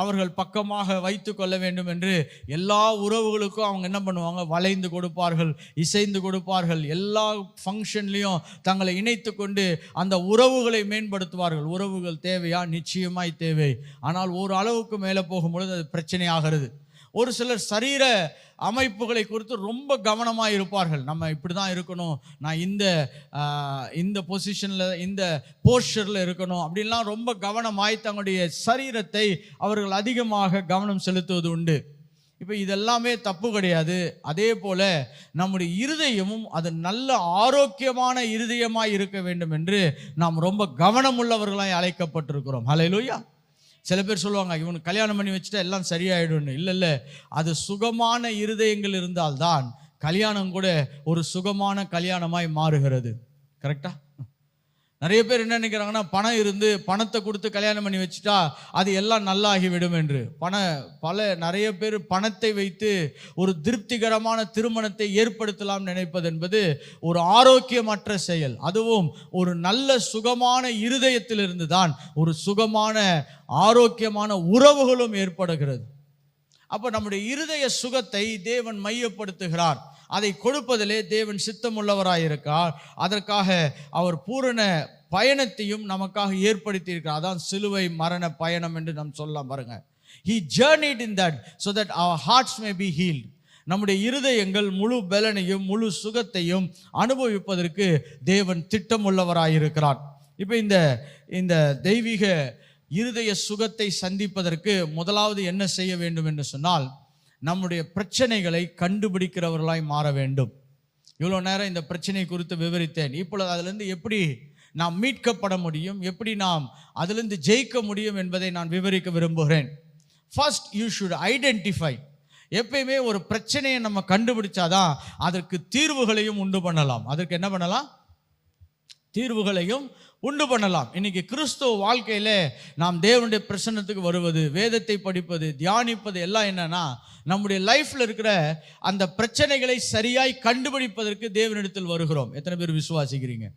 அவர்கள் பக்கமாக வைத்து கொள்ள வேண்டும் என்று எல்லா உறவுகளுக்கும் அவங்க என்ன பண்ணுவாங்க, வளைந்து கொடுப்பார்கள், இசைந்து கொடுப்பார்கள். எல்லா ஃபங்க்ஷன்லேயும் தங்களை இணைத்து கொண்டு அந்த உறவுகளை மேம்படுத்துவார்கள். உறவுகள் தேவையா? நிச்சயமாய் தேவை. ஆனால் ஒரு அளவுக்கு மேலே போகும்பொழுது அது பிரச்சனையாகிறது. ஒரு சிலர் சரீர அமைப்புகளை குறித்து ரொம்ப கவனமாக இருப்பார்கள். நம்ம இப்படி தான் இருக்கணும், நான் இந்த பொசிஷனில் இந்த போஸ்டரில் இருக்கணும் அப்படின்லாம் ரொம்ப கவனமாய் தங்களுடைய சரீரத்தை அவர்கள் அதிகமாக கவனம் செலுத்துவது உண்டு. இப்போ இதெல்லாமே தப்பு கிடையாது. அதே போல் நம்முடைய இருதயமும் அது நல்ல ஆரோக்கியமான இருதயமாக இருக்க வேண்டும் என்று நாம் ரொம்ப கவனமுள்ளவர்களாய் அழைக்கப்பட்டிருக்கிறோம். ஹல்லேலூயா. சில பேர் சொல்லுவாங்க, இவனுக்கு கல்யாணம் பண்ணி வச்சுட்டா எல்லாம் சரியாயிடும்னு. இல்லை, அது சுகமான இருதயங்கள் இருந்தால்தான் கல்யாணம் கூட ஒரு சுகமான கல்யாணமாய் மாறுகிறது. கரெக்டா? நிறைய பேர் என்ன நினைக்கிறாங்கன்னா, பணம் இருந்து பணத்தை கொடுத்து கல்யாணம் பண்ணி வச்சுட்டா அது எல்லாம் நல்லாகிவிடும் என்று. நிறைய பேர் பணத்தை வைத்து ஒரு திருப்திகரமான திருமணத்தை ஏற்படுத்தலாம் நினைப்பது என்பது ஒரு ஆரோக்கியமற்ற செயல். அதுவும் ஒரு நல்ல சுகமான இருதயத்திலிருந்து தான் ஒரு சுகமான ஆரோக்கியமான உறவுகளும் ஏற்படுகிறது. அப்போ நம்முடைய இருதய சுகத்தை தேவன் மையப்படுத்துகிறார். அதை கொடுப்பதிலே தேவன் சித்தமுள்ளவராயிருக்கார். அதற்காக அவர் பூரண பயணத்தையும் நமக்காக ஏற்படுத்தி இருக்கிறார். அதான் சிலுவை மரண பயணம் என்று நாம் சொல்லலாம். பாருங்க, he journeyed in that so that our hearts may be healed. நம்முடைய இருதயங்கள் முழு பலனையும் முழு சுகத்தையும் அனுபவிப்பதற்கு தேவன் திட்டமுள்ளவராயிருக்கிறார். இப்போ இந்த தெய்வீக இருதய சுகத்தை சந்திப்பதற்கு முதலாவது என்ன செய்ய வேண்டும் என்று சொன்னால், நம்முடைய பிரச்சனைகளை கண்டுபிடிக்கிறவர்களாய் மாற வேண்டும். இவ்வளோ நேரம் இந்த பிரச்சனை குறித்து விவரித்தேன். இப்பொழுது அதிலிருந்து எப்படி நாம் மீட்கப்பட முடியும், எப்படி நாம் அதிலிருந்து ஜெயிக்க முடியும் என்பதை நான் விவரிக்க விரும்புகிறேன். First you should identify. எப்பயுமே ஒரு பிரச்சனையை நம்ம கண்டுபிடிச்சாதான் அதற்கு தீர்வுகளையும் உண்டு பண்ணலாம். அதற்கு என்ன பண்ணலாம்? தீர்வுகளையும் உண்டு பண்ணலாம். இன்னைக்கு கிறிஸ்துவ வாழ்க்கையில நாம் தேவனுடைய பிரசன்னத்துக்கு வருவது, வேதத்தை படிப்பது, தியானிப்பது எல்லாம் என்னன்னா, நம்முடைய லைஃப்ல இருக்கிற அந்த பிரச்சனைகளை சரியாய் கண்டுபிடிப்பதற்கு தேவனிடத்தில் வருகிறோம். எத்தனை பேர் விசுவாசிக்கிறீங்க?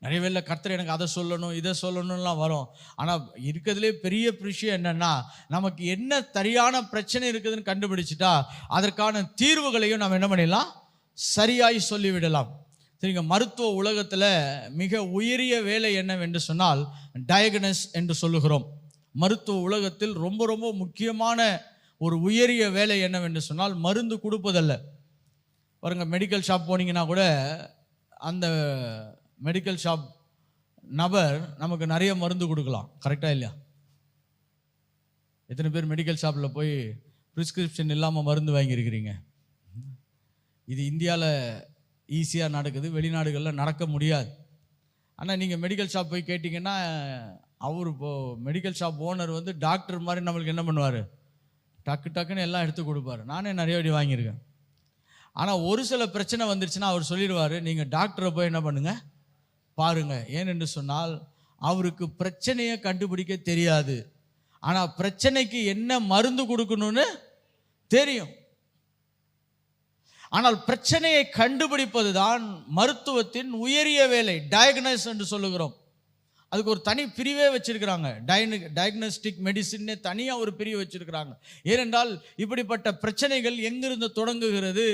நிறைய பேர்ல கர்த்தர் எனக்கு அதை சொல்லணும் இதை சொல்லணும்லாம் வரும். ஆனால் இருக்கிறதுலே பெரிய விஷயம் என்னன்னா, நமக்கு என்ன சரியான பிரச்சனை இருக்குதுன்னு கண்டுபிடிச்சிட்டா அதற்கான தீர்வுகளையும் நாம் என்ன பண்ணிடலாம், சரியாய் சொல்லிவிடலாம். சரிங்க. மருத்துவ உலகத்தில் மிக உயரிய வேலை என்னவென்று சொன்னால் டயக்னஸ் என்று சொல்லுகிறோம். மருத்துவ உலகத்தில் ரொம்ப ரொம்ப முக்கியமான ஒரு உயரிய வேலை என்னவென்று சொன்னால் மருந்து கொடுப்பதல்ல. பாருங்க, மெடிக்கல் ஷாப் போனீங்கன்னா கூட அந்த மெடிக்கல் ஷாப் நபர் நமக்கு நிறைய மருந்து கொடுக்கலாம். கரெக்டாக இல்லையா? எத்தனை பேர் மெடிக்கல் ஷாப்பில் போய் ப்ரிஸ்கிரிப்ஷன் இல்லாமல் மருந்து வாங்கியிருக்கிறீங்க? இது இந்தியாவில் ஈஸியாக நடக்குது, வெளிநாடுகளில் நடக்க முடியாது. ஆனால் நீங்கள் மெடிக்கல் ஷாப் போய் கேட்டிங்கன்னா அவர் இப்போது மெடிக்கல் ஷாப் ஓனர் வந்து டாக்டர் மாதிரி நம்மளுக்கு என்ன பண்ணுவார், டக்கு டக்குன்னு எல்லாம் எடுத்து கொடுப்பாரு. நானே நிறைய வாட்டி வாங்கியிருக்கேன். ஆனால் ஒரு சில பிரச்சனை வந்துருச்சுன்னா அவர் சொல்லிடுவார், நீங்கள் டாக்டரை போய் என்ன பண்ணுங்கள் பாருங்கள். ஏனென்று சொன்னால் அவருக்கு பிரச்சனையை கண்டுபிடிக்க தெரியாது, ஆனால் பிரச்சனைக்கு என்ன மருந்து கொடுக்கணும்னு தெரியும். ஆனால் பிரச்சனையை கண்டுபிடிப்பது தான் மருத்துவத்தின் உயரிய வேலை, டயக்னோஸ் என்று சொல்லுகிறோம். அதுக்கு ஒரு தனி பிரிவே வச்சிருக்கிறாங்க, டயக்னோஸ்டிக் மெடிசின்னே தனியாக ஒரு பிரிவு வச்சிருக்கிறாங்க. ஏனென்றால் இப்படிப்பட்ட பிரச்சனைகள் எங்கிருந்து தொடங்குகிறது,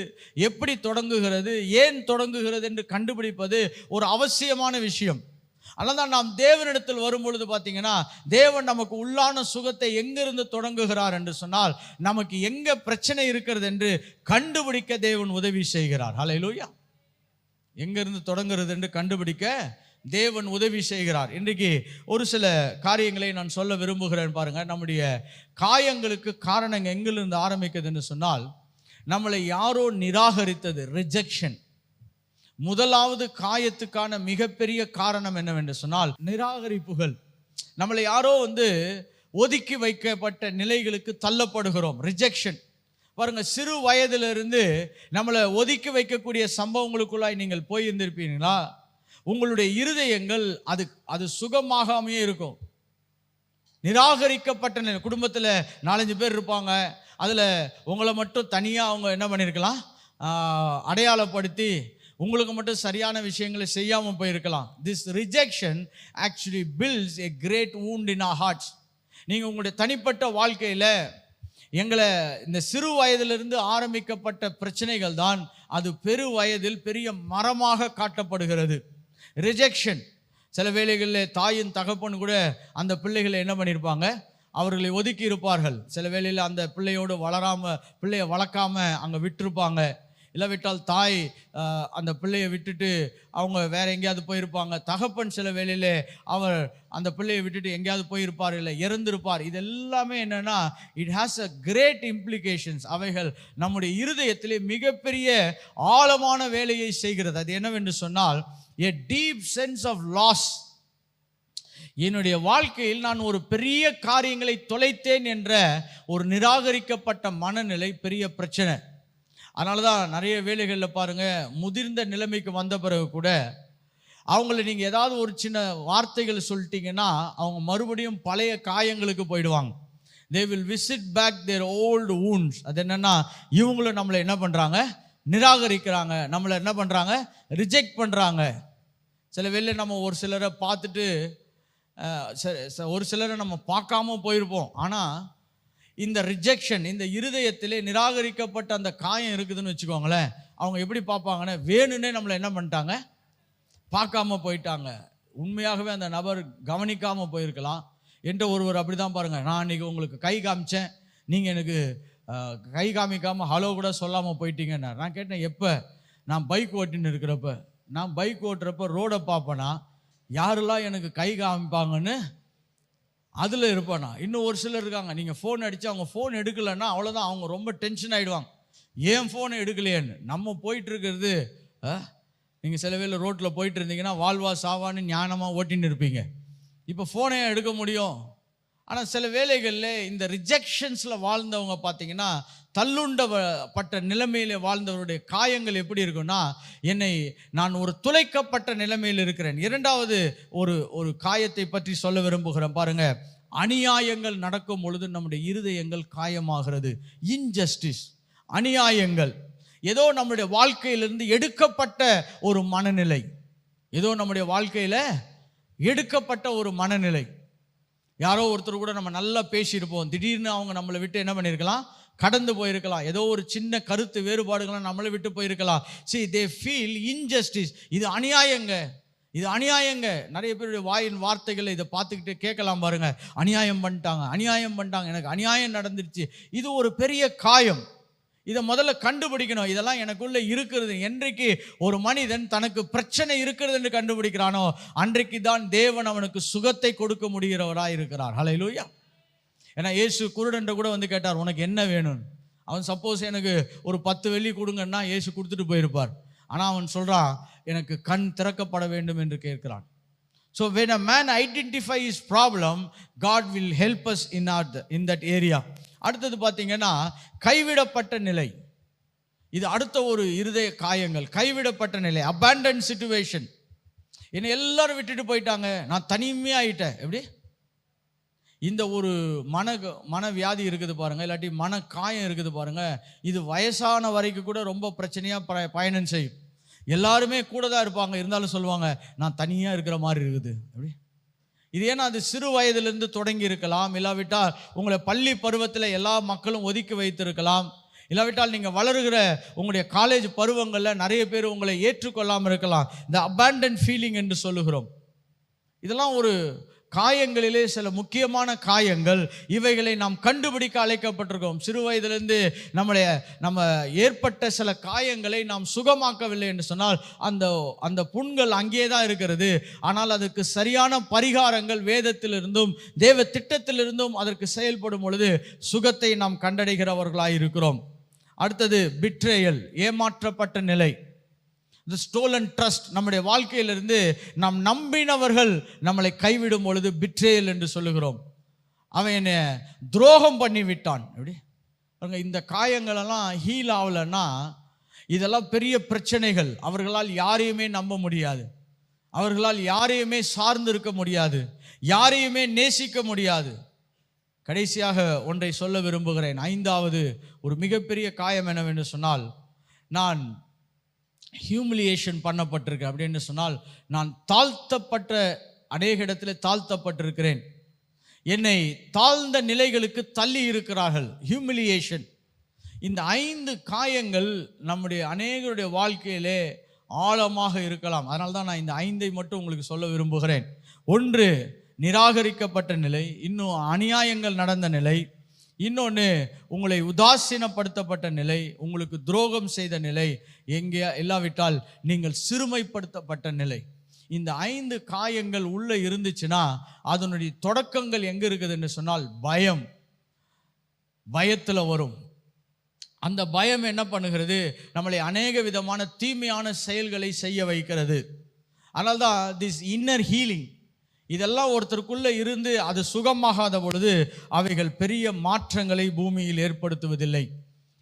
எப்படி தொடங்குகிறது, ஏன் தொடங்குகிறது என்று கண்டுபிடிப்பது ஒரு அவசியமான விஷயம். அதனால தான் நாம் தேவனிடத்தில் வரும்பொழுது பார்த்தீங்கன்னா, தேவன் நமக்கு உள்ளான சுகத்தை எங்கிருந்து தொடங்குகிறார் என்று சொன்னால், நமக்கு எங்கே பிரச்சனை இருக்கிறது என்று கண்டுபிடிக்க தேவன் உதவி செய்கிறார். ஹல்லேலூயா. எங்கிருந்து தொடங்குகிறது என்று கண்டுபிடிக்க தேவன் உதவி செய்கிறார். இன்றைக்கு ஒரு சில காரியங்களை நான் சொல்ல விரும்புகிறேன். பாருங்க, நம்முடைய காயங்களுக்கு காரணம் எங்கிருந்து ஆரம்பிக்குது என்று சொன்னால், நம்மளை யாரோ நிராகரித்தது, ரிஜெக்ஷன். முதலாவது காயத்துக்கான மிகப்பெரிய காரணம் என்னவென்று சொன்னால் நிராகரிப்புகள். நம்மளை யாரோ ஒதுக்கி வைக்கப்பட்ட நிலைகளுக்கு தள்ளப்படுகிறோம், ரிஜெக்ஷன். பாருங்க, சிறு வயதிலிருந்து நம்மளை ஒதுக்கி வைக்கக்கூடிய சம்பவங்களுக்குள்ளாய் நீங்கள் போயிருந்திருப்பீங்களா? உங்களுடைய இருதயங்கள் அது சுகமாகாமையே இருக்கும். நிராகரிக்கப்பட்ட நிலை. குடும்பத்தில் 4-5 பேர் இருப்பாங்க, அதில் உங்களை மட்டும் தனியாக அவங்க என்ன பண்ணியிருக்கலாம், அடையாளப்படுத்தி உங்களுக்கு மட்டும் சரியான விஷயங்களை செய்யாமல் போயிருக்கலாம். This rejection actually builds a great wound in our hearts. நீங்கள் உங்களுடைய தனிப்பட்ட வாழ்க்கையில் எங்களை இந்த சிறு வயதிலிருந்து ஆரம்பிக்கப்பட்ட பிரச்சனைகள் தான் அது பெரு வயதில் பெரிய மரமாக காட்டப்படுகிறது. ரிஜெக்ஷன். சில வேளைகளில் தாயின் தகப்பன் கூட அந்த பிள்ளைகளை என்ன பண்ணியிருப்பாங்க, அவர்களை ஒதுக்கி இருப்பார்கள். சில வேளையில் அந்த பிள்ளையோடு பிள்ளையை வளர்க்காமல் அங்கே விட்டுருப்பாங்க. இல்லாவிட்டால் தாய் அந்த பிள்ளையை விட்டுட்டு அவங்க வேற எங்கேயாவது போயிருப்பாங்க. தகப்பன் சில வேளையில் அவர் அந்த பிள்ளையை விட்டுட்டு எங்கேயாவது போயிருப்பார், இல்லை இறந்திருப்பார். இது எல்லாமே என்னன்னா, it has a great implications. அவைகள் நம்முடைய இருதயத்திலே மிகப்பெரிய ஆழமான வேலையை செய்கிறது. அது என்னவென்று சொன்னால், a deep sense of loss. என்னுடைய வாழ்க்கையில் நான் ஒரு பெரிய காரியங்களை தொலைத்தேன் என்ற ஒரு நிராகரிக்கப்பட்ட மனநிலை பெரிய பிரச்சனை. அதனால தான் நிறைய வேலைகளில் பாருங்கள், முதிர்ந்த நிலைமைக்கு வந்த பிறகு கூட அவங்கள நீங்கள் ஏதாவது ஒரு சின்ன வார்த்தைகள் சொல்லிட்டீங்கன்னா அவங்க மறுபடியும் பழைய காயங்களுக்கு போயிடுவாங்க. they will visit back their old wounds. அது என்னென்னா, இவங்களும் நம்மளை என்ன பண்ணுறாங்க, நிராகரிக்கிறாங்க, நம்மளை என்ன பண்ணுறாங்க, ரிஜெக்ட் பண்ணுறாங்க. சில வேளை நம்ம ஒரு சிலரை பார்த்துட்டு ஒரு சிலரை நம்ம பார்க்காம போயிருப்போம். ஆனால் இந்த ரிஜெக்ஷன், இந்த இருதயத்திலே நிராகரிக்கப்பட்ட அந்த காயம் இருக்குதுன்னு வச்சுக்கோங்களேன், அவங்க எப்படி பார்ப்பாங்கன்னா, வேணுன்னே நம்மளை என்ன பண்ணிட்டாங்க, பார்க்காம போயிட்டாங்க. உண்மையாகவே அந்த நபர் கவனிக்காமல் போயிருக்கலாம். என்ற ஒருவர் அப்படி தான் பாருங்கள், நான் இன்றைக்கி உங்களுக்கு கை காமிச்சேன், நீங்கள் எனக்கு கை காமிக்காமல் ஹலோ கூட சொல்லாமல் போயிட்டீங்கன்னா. நான் கேட்டேன், எப்போ? நான் பைக் ஓட்டின்னு இருக்கிறப்ப. நான் பைக் ஓட்டுறப்ப ரோடை பார்ப்பேனா, யாரெல்லாம் எனக்கு கை காமிப்பாங்கன்னு அதில் இருப்பேனா. இன்னும் ஒரு சிலர் இருக்காங்க, நீங்கள் ஃபோன் அடித்து அவங்க ஃபோன் எடுக்கலைன்னா அவ்வளோதான், அவங்க ரொம்ப டென்ஷன் ஆகிடுவாங்க, ஏன் ஃபோனை எடுக்கலையேன்னு. நம்ம போயிட்டுருக்கிறது, நீங்கள் சில வேளை ரோட்டில் போயிட்டு இருந்தீங்கன்னா வாழ்வா சாவான்னு ஞானமாக ஓட்டின்னு இருப்பீங்க. இப்போ ஃபோனே எடுக்க முடியும். ஆனால் சில வேளைகளில் இந்த ரிஜெக்ஷன்ஸில் வாழ்ந்தவங்க பார்த்தீங்கன்னா, தள்ளுண்டப்பட்ட நிலைமையில் வாழ்ந்தவருடைய காயங்கள் எப்படி இருக்குன்னா, நான் ஒரு துளைக்கப்பட்ட நிலைமையில் இருக்கிறேன். இரண்டாவது ஒரு காயத்தை பற்றி சொல்ல விரும்புகிறேன். பாருங்க, அநியாயங்கள் நடக்கும் பொழுது நம்முடைய இருதயங்கள் காயமாகிறது. இன்ஜஸ்டிஸ், அநியாயங்கள், ஏதோ நம்முடைய வாழ்க்கையிலிருந்து எடுக்கப்பட்ட ஒரு மனநிலை, ஏதோ நம்முடைய வாழ்க்கையில் எடுக்கப்பட்ட ஒரு மனநிலை. யாரோ ஒருத்தர் கூட நம்ம நல்லா பேசியிருப்போம், திடீர்னு அவங்க நம்மளை விட்டு என்ன பண்ணியிருக்கலாம், கடந்து போயிருக்கலாம். ஏதோ ஒரு சின்ன கருத்து வேறுபாடுகள்லாம் நம்மளை விட்டு போயிருக்கலாம். See, they feel injustice. இது அநியாயங்க, இது அநியாயங்க. நிறைய பேருடைய வாயின் வார்த்தைகளை இதை பார்த்துக்கிட்டு கேட்கலாம் பாருங்க, அநியாயம் பண்ணிட்டாங்க, அநியாயம் பண்ணிட்டாங்க, எனக்கு அநியாயம் நடந்துருச்சு. இது ஒரு பெரிய காயம். இதை முதல்ல கண்டுபிடிக்கணும், இதெல்லாம் எனக்குள்ள இருக்கிறது. என்றைக்கு ஒரு மனிதன் தனக்கு பிரச்சனை இருக்கிறது என்று கண்டுபிடிக்கிறானோ, அன்றைக்கு தான் தேவன் அவனுக்கு சுகத்தை கொடுக்க முடிகிறவராய் இருக்கிறார். ஹல்லேலூயா. ஏன்னா இயேசு குருடன்ட்ட கூட வந்து கேட்டார், உனக்கு என்ன வேணும்னு. அவன் சப்போஸ் எனக்கு ஒரு 10 வெள்ளி கொடுங்கன்னா இயேசு கொடுத்துட்டு போயிருப்பார். ஆனால் அவன் சொல்கிறான், எனக்கு கண் திறக்கப்பட வேண்டும் என்று கேட்கிறான். So when a man identify his problem, God will help us in that area. அடுத்தது பார்த்தீங்கன்னா கைவிடப்பட்ட நிலை. இது அடுத்த ஒரு இருதய காயங்கள். கைவிடப்பட்ட நிலை, abandoned situation. என்னை எல்லாரும் விட்டுட்டு போயிட்டாங்க, நான் தனிமையாயிட்டேன். எப்படி? இந்த ஒரு மனவியாதி இருக்குது பாருங்க, இல்லாட்டி மன காயம் இருக்குது பாருங்க, இது வயசான வரைக்கும் கூட ரொம்ப பிரச்சனையாக பயணம் செய்யும். எல்லாருமே கூட தான் இருப்பாங்க, இருந்தாலும் சொல்லுவாங்க நான் தனியாக இருக்கிற மாதிரி இருக்குது. எப்படி? இது ஏன்னா அது சிறு வயதிலிருந்து தொடங்கி இருக்கலாம், இல்லாவிட்டால் உங்களை பள்ளி பருவத்தில் எல்லா மக்களும் ஒதுக்கி வைத்திருக்கலாம், இல்லாவிட்டால் நீங்கள் வளருகிற உங்களுடைய காலேஜ் பருவங்களில் நிறைய பேர் உங்களை ஏற்றுக்கொள்ளாமல் இருக்கலாம். இந்த அபேண்டன் ஃபீலிங் என்று சொல்லுகிறோம். இதெல்லாம் ஒரு காயங்களிலே சில முக்கியமான காயங்கள். இவைகளை நாம் கண்டுபிடிக்க அழைக்கப்பட்டிருக்கோம். சிறு வயதிலிருந்து நம்ம ஏற்பட்ட சில காயங்களை நாம் சுகமாக்கவில்லை என்று சொன்னால் அந்த புண்கள் அங்கே தான் இருக்கிறது. ஆனால் அதற்கு சரியான பரிகாரங்கள் வேதத்திலிருந்தும் தேவ திட்டத்திலிருந்தும் அதற்கு செயல்படும் பொழுது சுகத்தை நாம் கண்டடைகிறவர்களாக இருக்கிறோம். அடுத்தது பிட்ரேயல், ஏமாற்றப்பட்ட நிலை. The stolen trust. நம்முடைய வாழ்க்கையிலிருந்து நாம் நம்பினவர்கள் நம்மளை கைவிடும் பொழுது பிட்ரேயல் என்று சொல்லுகிறோம். அவன் என்னை துரோகம் பண்ணி விட்டான். எப்படி? இந்த காயங்களெல்லாம் ஹீல் ஆகலைன்னா இதெல்லாம் பெரிய பிரச்சனைகள். அவர்களால் யாரையுமே நம்ப முடியாது, அவர்களால் யாரையுமே சார்ந்து இருக்க முடியாது, யாரையுமே நேசிக்க முடியாது. கடைசியாக ஒன்றை சொல்ல விரும்புகிறேன். 5வது ஒரு மிகப்பெரிய காயம் என்னவென்று சொன்னால், நான் ஹியூமிலியேஷன் பண்ணப்பட்டிருக்கேன். அப்படின்னு சொன்னால் நான் தாழ்த்தப்பட்ட, அநேக இடத்துல தாழ்த்தப்பட்டிருக்கிறேன். என்னை தாழ்ந்த நிலைகளுக்கு தள்ளி இருக்கிறார்கள். ஹியூமிலியேஷன். இந்த 5 காயங்கள் நம்முடைய அநேகருடைய வாழ்க்கையிலே ஆழமாக இருக்கலாம். அதனால தான் நான் இந்த 5ஐ மட்டும் உங்களுக்கு சொல்ல விரும்புகிறேன். 1, நிராகரிக்கப்பட்ட நிலை. இன்னும் அநியாயங்கள் நடந்த நிலை. இன்னொன்று, உங்களை உதாசீனப்படுத்தப்பட்ட நிலை, உங்களுக்கு துரோகம் செய்த நிலை, எங்கே இல்லாவிட்டால் நீங்கள் சிறுமைப்படுத்தப்பட்ட நிலை. இந்த 5 காயங்கள் உள்ள இருந்துச்சுன்னா அதனுடைய தொடக்கங்கள் எங்கே இருக்குதுன்னு சொன்னால் பயத்தில் வரும். அந்த பயம் என்ன பண்ணுகிறது? நம்மளை அநேக விதமான தீமையான செயல்களை செய்ய வைக்கிறது. அதனால்தான் திஸ் இன்னர் ஹீலிங், இதெல்லாம் ஒருத்தருக்குள்ளே இருந்து அது சுகமாகாத பொழுது அவைகள் பெரிய மாற்றங்களை பூமியில் ஏற்படுத்துவதில்லை.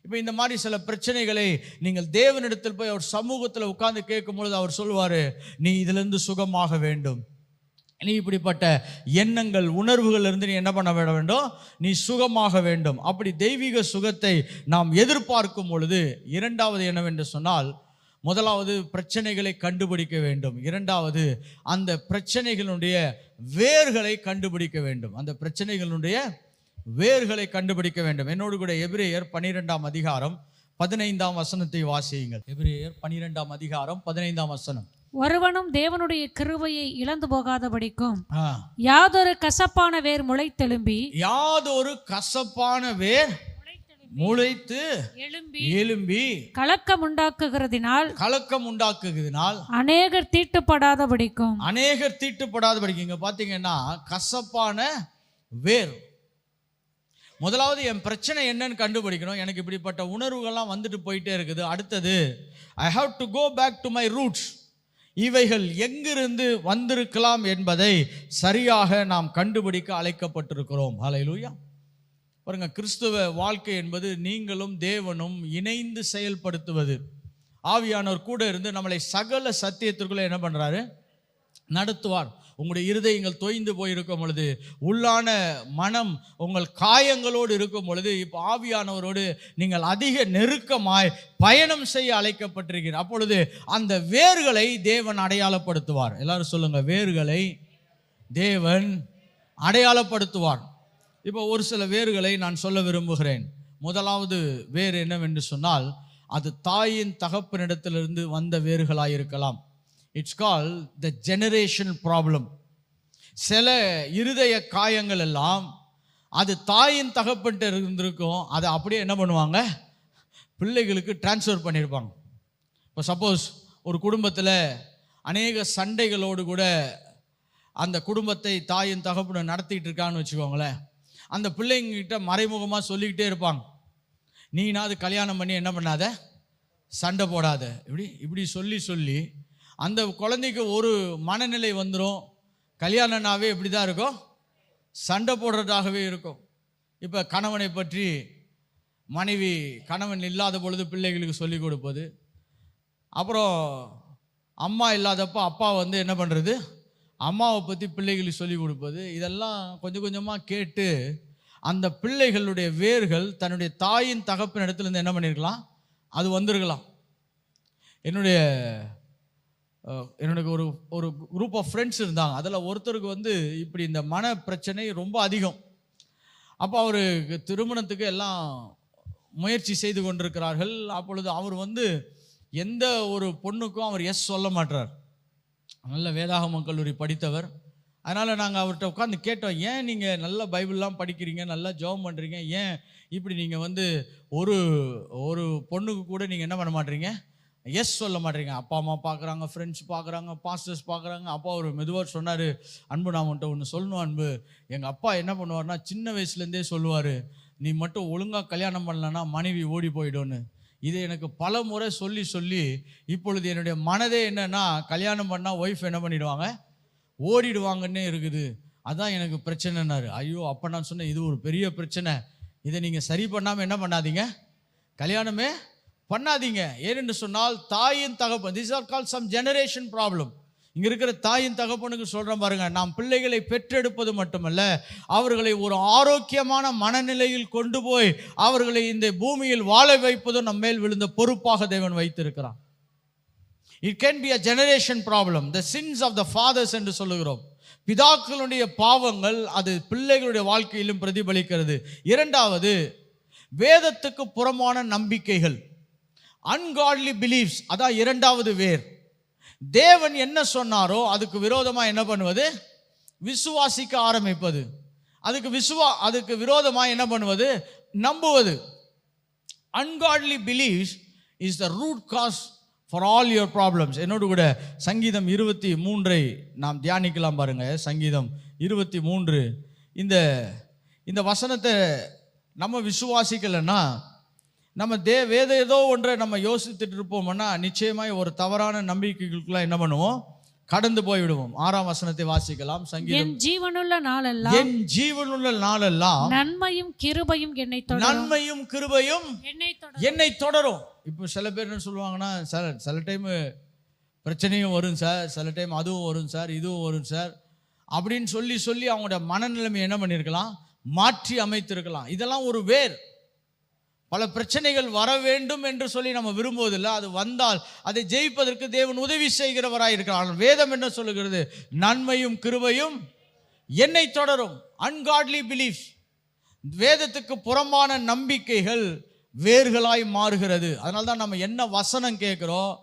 இப்போ இந்த மாதிரி சில பிரச்சனைகளை நீங்கள் தேவனிடத்தில் போய் அவர் சமூகத்தில் உட்கார்ந்து கேட்கும் பொழுது அவர் சொல்லுவார், நீ இதிலிருந்து சுகமாக வேண்டும், நீ இப்படிப்பட்ட எண்ணங்கள் உணர்வுகள் இருந்து நீ என்ன பண்ண வேண்டும், நீ சுகமாக வேண்டும். அப்படி தெய்வீக சுகத்தை நாம் எதிர்பார்க்கும் பொழுது 2வது என்னவென்று சொன்னால், 1வது பிரச்சனைகளை கண்டுபிடிக்க வேண்டும். 2வது அந்த பிரச்சனைகளுடைய வேர்களை கண்டுபிடிக்க வேண்டும். அந்த பிரச்சனைகளுடைய வேர்களை கண்டுபிடிக்க வேண்டும். என்னோடு கூட எபிரேயர் 12ஆம் அதிகாரம் 15ஆம் வசனத்தை வாசியுங்கள். எபிரேயர் 12ஆம் அதிகாரம் 15ஆம் வசனம். ஒருவனும் தேவனுடைய கிருபையை இழந்து போகாதபடிக்கும் யாதொரு கசப்பான வேர் முளைத்தெழும்பி, யாதொரு கசப்பான வேர் முளைத்து எழும்பி கலக்கம் உண்டாக்குகிறதினால் அநேகர் தீட்டுப்படாதபடிக்கும். இங்க பாத்தீங்கன்னா கசப்பான வேர். முதலாவது என் பிரச்சனை என்னன்னு கண்டுபிடிக்கணும். எனக்கு இப்படிப்பட்ட உணர்வுகள்லாம் வந்துட்டு போயிட்டே இருக்குது. அடுத்தது, I have to go back to my roots. இவைகள் எங்கிருந்து வந்திருக்கலாம் என்பதை சரியாக நாம் கண்டுபிடிக்க அழைக்கப்பட்டிருக்கிறோம். ஹல்லேலூயா. பாருங்க, கிறிஸ்துவ வாழ்க்கை என்பது நீங்களும் தேவனும் இணைந்து செயல்படுத்துவது. ஆவியானவர் கூட இருந்து நம்மளை சகல சத்தியத்திற்குள்ள என்ன பண்றாரு? நடத்துவார். உங்களுடைய இருதயங்கள் தொய்ந்து போயிருக்கும் பொழுது, உள்ளான மனம் உங்கள் காயங்களோடு இருக்கும் பொழுது, இப்போ ஆவியானவரோடு நீங்கள் அதிக நெருக்கமாய் பயணம் செய்ய அழைக்கப்பட்டிருக்கிறார். அப்பொழுது அந்த வேர்களை தேவன் அடையாளப்படுத்துவார். எல்லாரும் சொல்லுங்க, வேர்களை தேவன் அடையாளப்படுத்துவார். இப்போ ஒரு சில வேர்களை நான் சொல்ல விரும்புகிறேன். 1வது வேர் என்னவென்று சொன்னால், அது தாயின் தகப்பனிடத்திலிருந்து வந்த வேர்களாயிருக்கலாம். It's call the generation problem. சில இருதய காயங்கள் எல்லாம் அது தாயின் தகப்பன்ட்டு இருந்திருக்கும், அதை அப்படியே என்ன பண்ணுவாங்க, பிள்ளைகளுக்கு டிரான்ஸ்ஃபர் பண்ணியிருப்பாங்க. இப்போ சப்போஸ் ஒரு குடும்பத்தில் அநேக சண்டைகளோடு கூட அந்த குடும்பத்தை தாயின் தகப்பனை நடத்திட்டு இருக்கான்னு வச்சுக்கோங்களேன். அந்த பிள்ளைங்கிட்ட மறைமுகமாக சொல்லிக்கிட்டே இருப்பாங்க, நீனாவது கல்யாணம் பண்ணி என்ன பண்ணாத, சண்டை போடாத, இப்படி சொல்லி அந்த குழந்தைக்கு ஒரு மனநிலை வந்துடும். கல்யாணம்னாவே இப்படி தான் இருக்கும், சண்டை போடுறதாகவே இருக்கும். இப்போ கணவனை பற்றி மனைவி கணவன் இல்லாத பொழுது பிள்ளைகளுக்கு சொல்லி கொடுப்பது, அப்புறம் அம்மா இல்லாதப்போ அப்பா வந்து என்ன பண்ணுறது, அம்மாவை பற்றி பிள்ளைகளுக்கு சொல்லி கொடுப்பது, இதெல்லாம் கொஞ்சம் கொஞ்சமாக கேட்டு அந்த பிள்ளைகளுடைய வேர்கள் தன்னுடைய தாயின் தகப்பின் இடத்துலேருந்து என்ன பண்ணியிருக்கலாம், அது வந்திருக்கலாம். என்னுடைய ஒரு ஒரு குரூப் ஆஃப் ஃப்ரெண்ட்ஸ் இருந்தாங்க. அதில் ஒருத்தருக்கு வந்து இப்படி இந்த மன பிரச்சனை ரொம்ப அதிகம். அப்போ அவர் திருமணத்துக்கு எல்லாம் முயற்சி செய்து கொண்டிருக்கிறார்கள். அப்பொழுது அவர் வந்து எந்த ஒரு பொண்ணுக்கும் அவர் எஸ் சொல்ல மாட்டார். நல்ல வேதாகம கல்லூரி படித்தவர். அதனால் நாங்கள் அவர்கிட்ட உட்காந்து கேட்டோம், ஏன் நீங்கள் நல்ல பைபிள்லாம் படிக்கிறீங்க, நல்லா ஜெபம் பண்ணுறீங்க, ஏன் இப்படி நீங்கள் வந்து ஒரு ஒரு பொண்ணுக்கு கூட நீங்கள் என்ன பண்ண மாட்டீங்க, எஸ் சொல்ல மாட்டீங்க? அப்பா அம்மா பார்க்குறாங்க, ஃப்ரெண்ட்ஸ் பார்க்குறாங்க, பாஸ்டர்ஸ் பார்க்குறாங்க. அப்பா அவர் மெதுவாக சொன்னார், அன்பு நான் உன்ட்ட ஒன்று சொல்லணும் அன்பு, எங்கள் அப்பா என்ன பண்ணுவார்னா சின்ன வயசுலேருந்தே சொல்லுவார், நீ மட்டும் ஒழுங்காக கல்யாணம் பண்ணலன்னா மனைவி ஓடி போயிடும்னு. இதை எனக்கு பல முறை சொல்லி இப்பொழுது என்னுடைய மனதே என்னன்னா, கல்யாணம் பண்ணால் ஒய்ஃப் என்ன பண்ணிடுவாங்க, ஓடிடுவாங்கன்னே இருக்குது, அதான் எனக்கு பிரச்சனைனாரு. ஐயோ, அப்போ நான் சொன்னேன், இது ஒரு பெரிய பிரச்சனை, இதை நீங்கள் சரி பண்ணாமல் என்ன பண்ணாதீங்க, கல்யாணமே பண்ணாதீங்க. ஏனென்று சொன்னால் தாயின் தகப்பன், these are called some generation problem. இங்கே இருக்கிற தாயின் தகப்பனுக்கு சொல்கிறேன் பாருங்க, நாம் பிள்ளைகளை பெற்றெடுப்பது மட்டுமல்ல, அவர்களை ஒரு ஆரோக்கியமான மனநிலையில் கொண்டு போய் அவர்களை இந்த பூமியில் வாழ வைப்பதும் நம்ம மேல் விழுந்த பொறுப்பாக தேவன் வைத்திருக்கிறான். It can be a generation problem, the sins of the fathers என்று சொல்லுகிறோம். பிதாக்களுடைய பாவங்கள் அது பிள்ளைகளுடைய வாழ்க்கையிலும் பிரதிபலிக்கிறது. இரண்டாவது, வேதத்துக்கு புறமான நம்பிக்கைகள், ungodly beliefs, அதான் இரண்டாவது வேர். தேவன் என்ன சொன்னாரோ அதுக்கு விரோதமா என்ன பண்ணுவது, விசுவாசிக்க ஆரம்பிப்பது. அதுக்கு விரோதமா என்ன பண்ணுவது, நம்புவது. ungodly beliefs is the root cause for all your problems. என்னோடு கூட சங்கீதம் 23 நாம் தியானிக்கலாம் பாருங்க. சங்கீதம் 23, இந்த வசனத்தை நம்ம விசுவாசிக்கலைன்னா, நம்ம வேத ஏதோ ஒன்றை நம்ம யோசித்துட்டு இருப்போம்னா நிச்சயமாய் ஒரு தவறான நம்பிக்கைகளுக்குலாம் என்ன பண்ணுவோம், கடந்து போய்விடுவோம். 6ஆம் வசனத்தை வாசிக்கலாம். சங்கீதம், என் ஜீவனுள்ள நாளெல்லாம் நன்மையும் கிருபையும் என்னை தொடரும். இப்போ சில பேர் என்ன சொல்லுவாங்கன்னா, சார் சில டைம் பிரச்சனையும் வரும் சார், சில டைம் அதுவும் வரும் சார், இதுவும் வரும் சார் அப்படின்னு சொல்லி அவங்களோட மனநிலைமை என்ன பண்ணியிருக்கலாம், மாற்றி அமைத்திருக்கலாம். இதெல்லாம் ஒரு வேர். பல பிரச்சனைகள் வர வேண்டும் என்று சொல்லி நம்ம விரும்புவதில்லை. அது வந்தால் அதை ஜெயிப்பதற்கு தேவன் உதவி செய்கிறவராய் இருக்கிறார். வேதம் என்ன சொல்லுகிறது, நன்மையும் கிருபையும் என்னை தொடரும். அன்காட்லி பிலீஃப்ஸ், வேதத்துக்கு புறம்பான நம்பிக்கைகள் வேர்களாய் மாறுகிறது. அதனால தான் நம்ம என்ன வசனம் கேட்கிறோம்,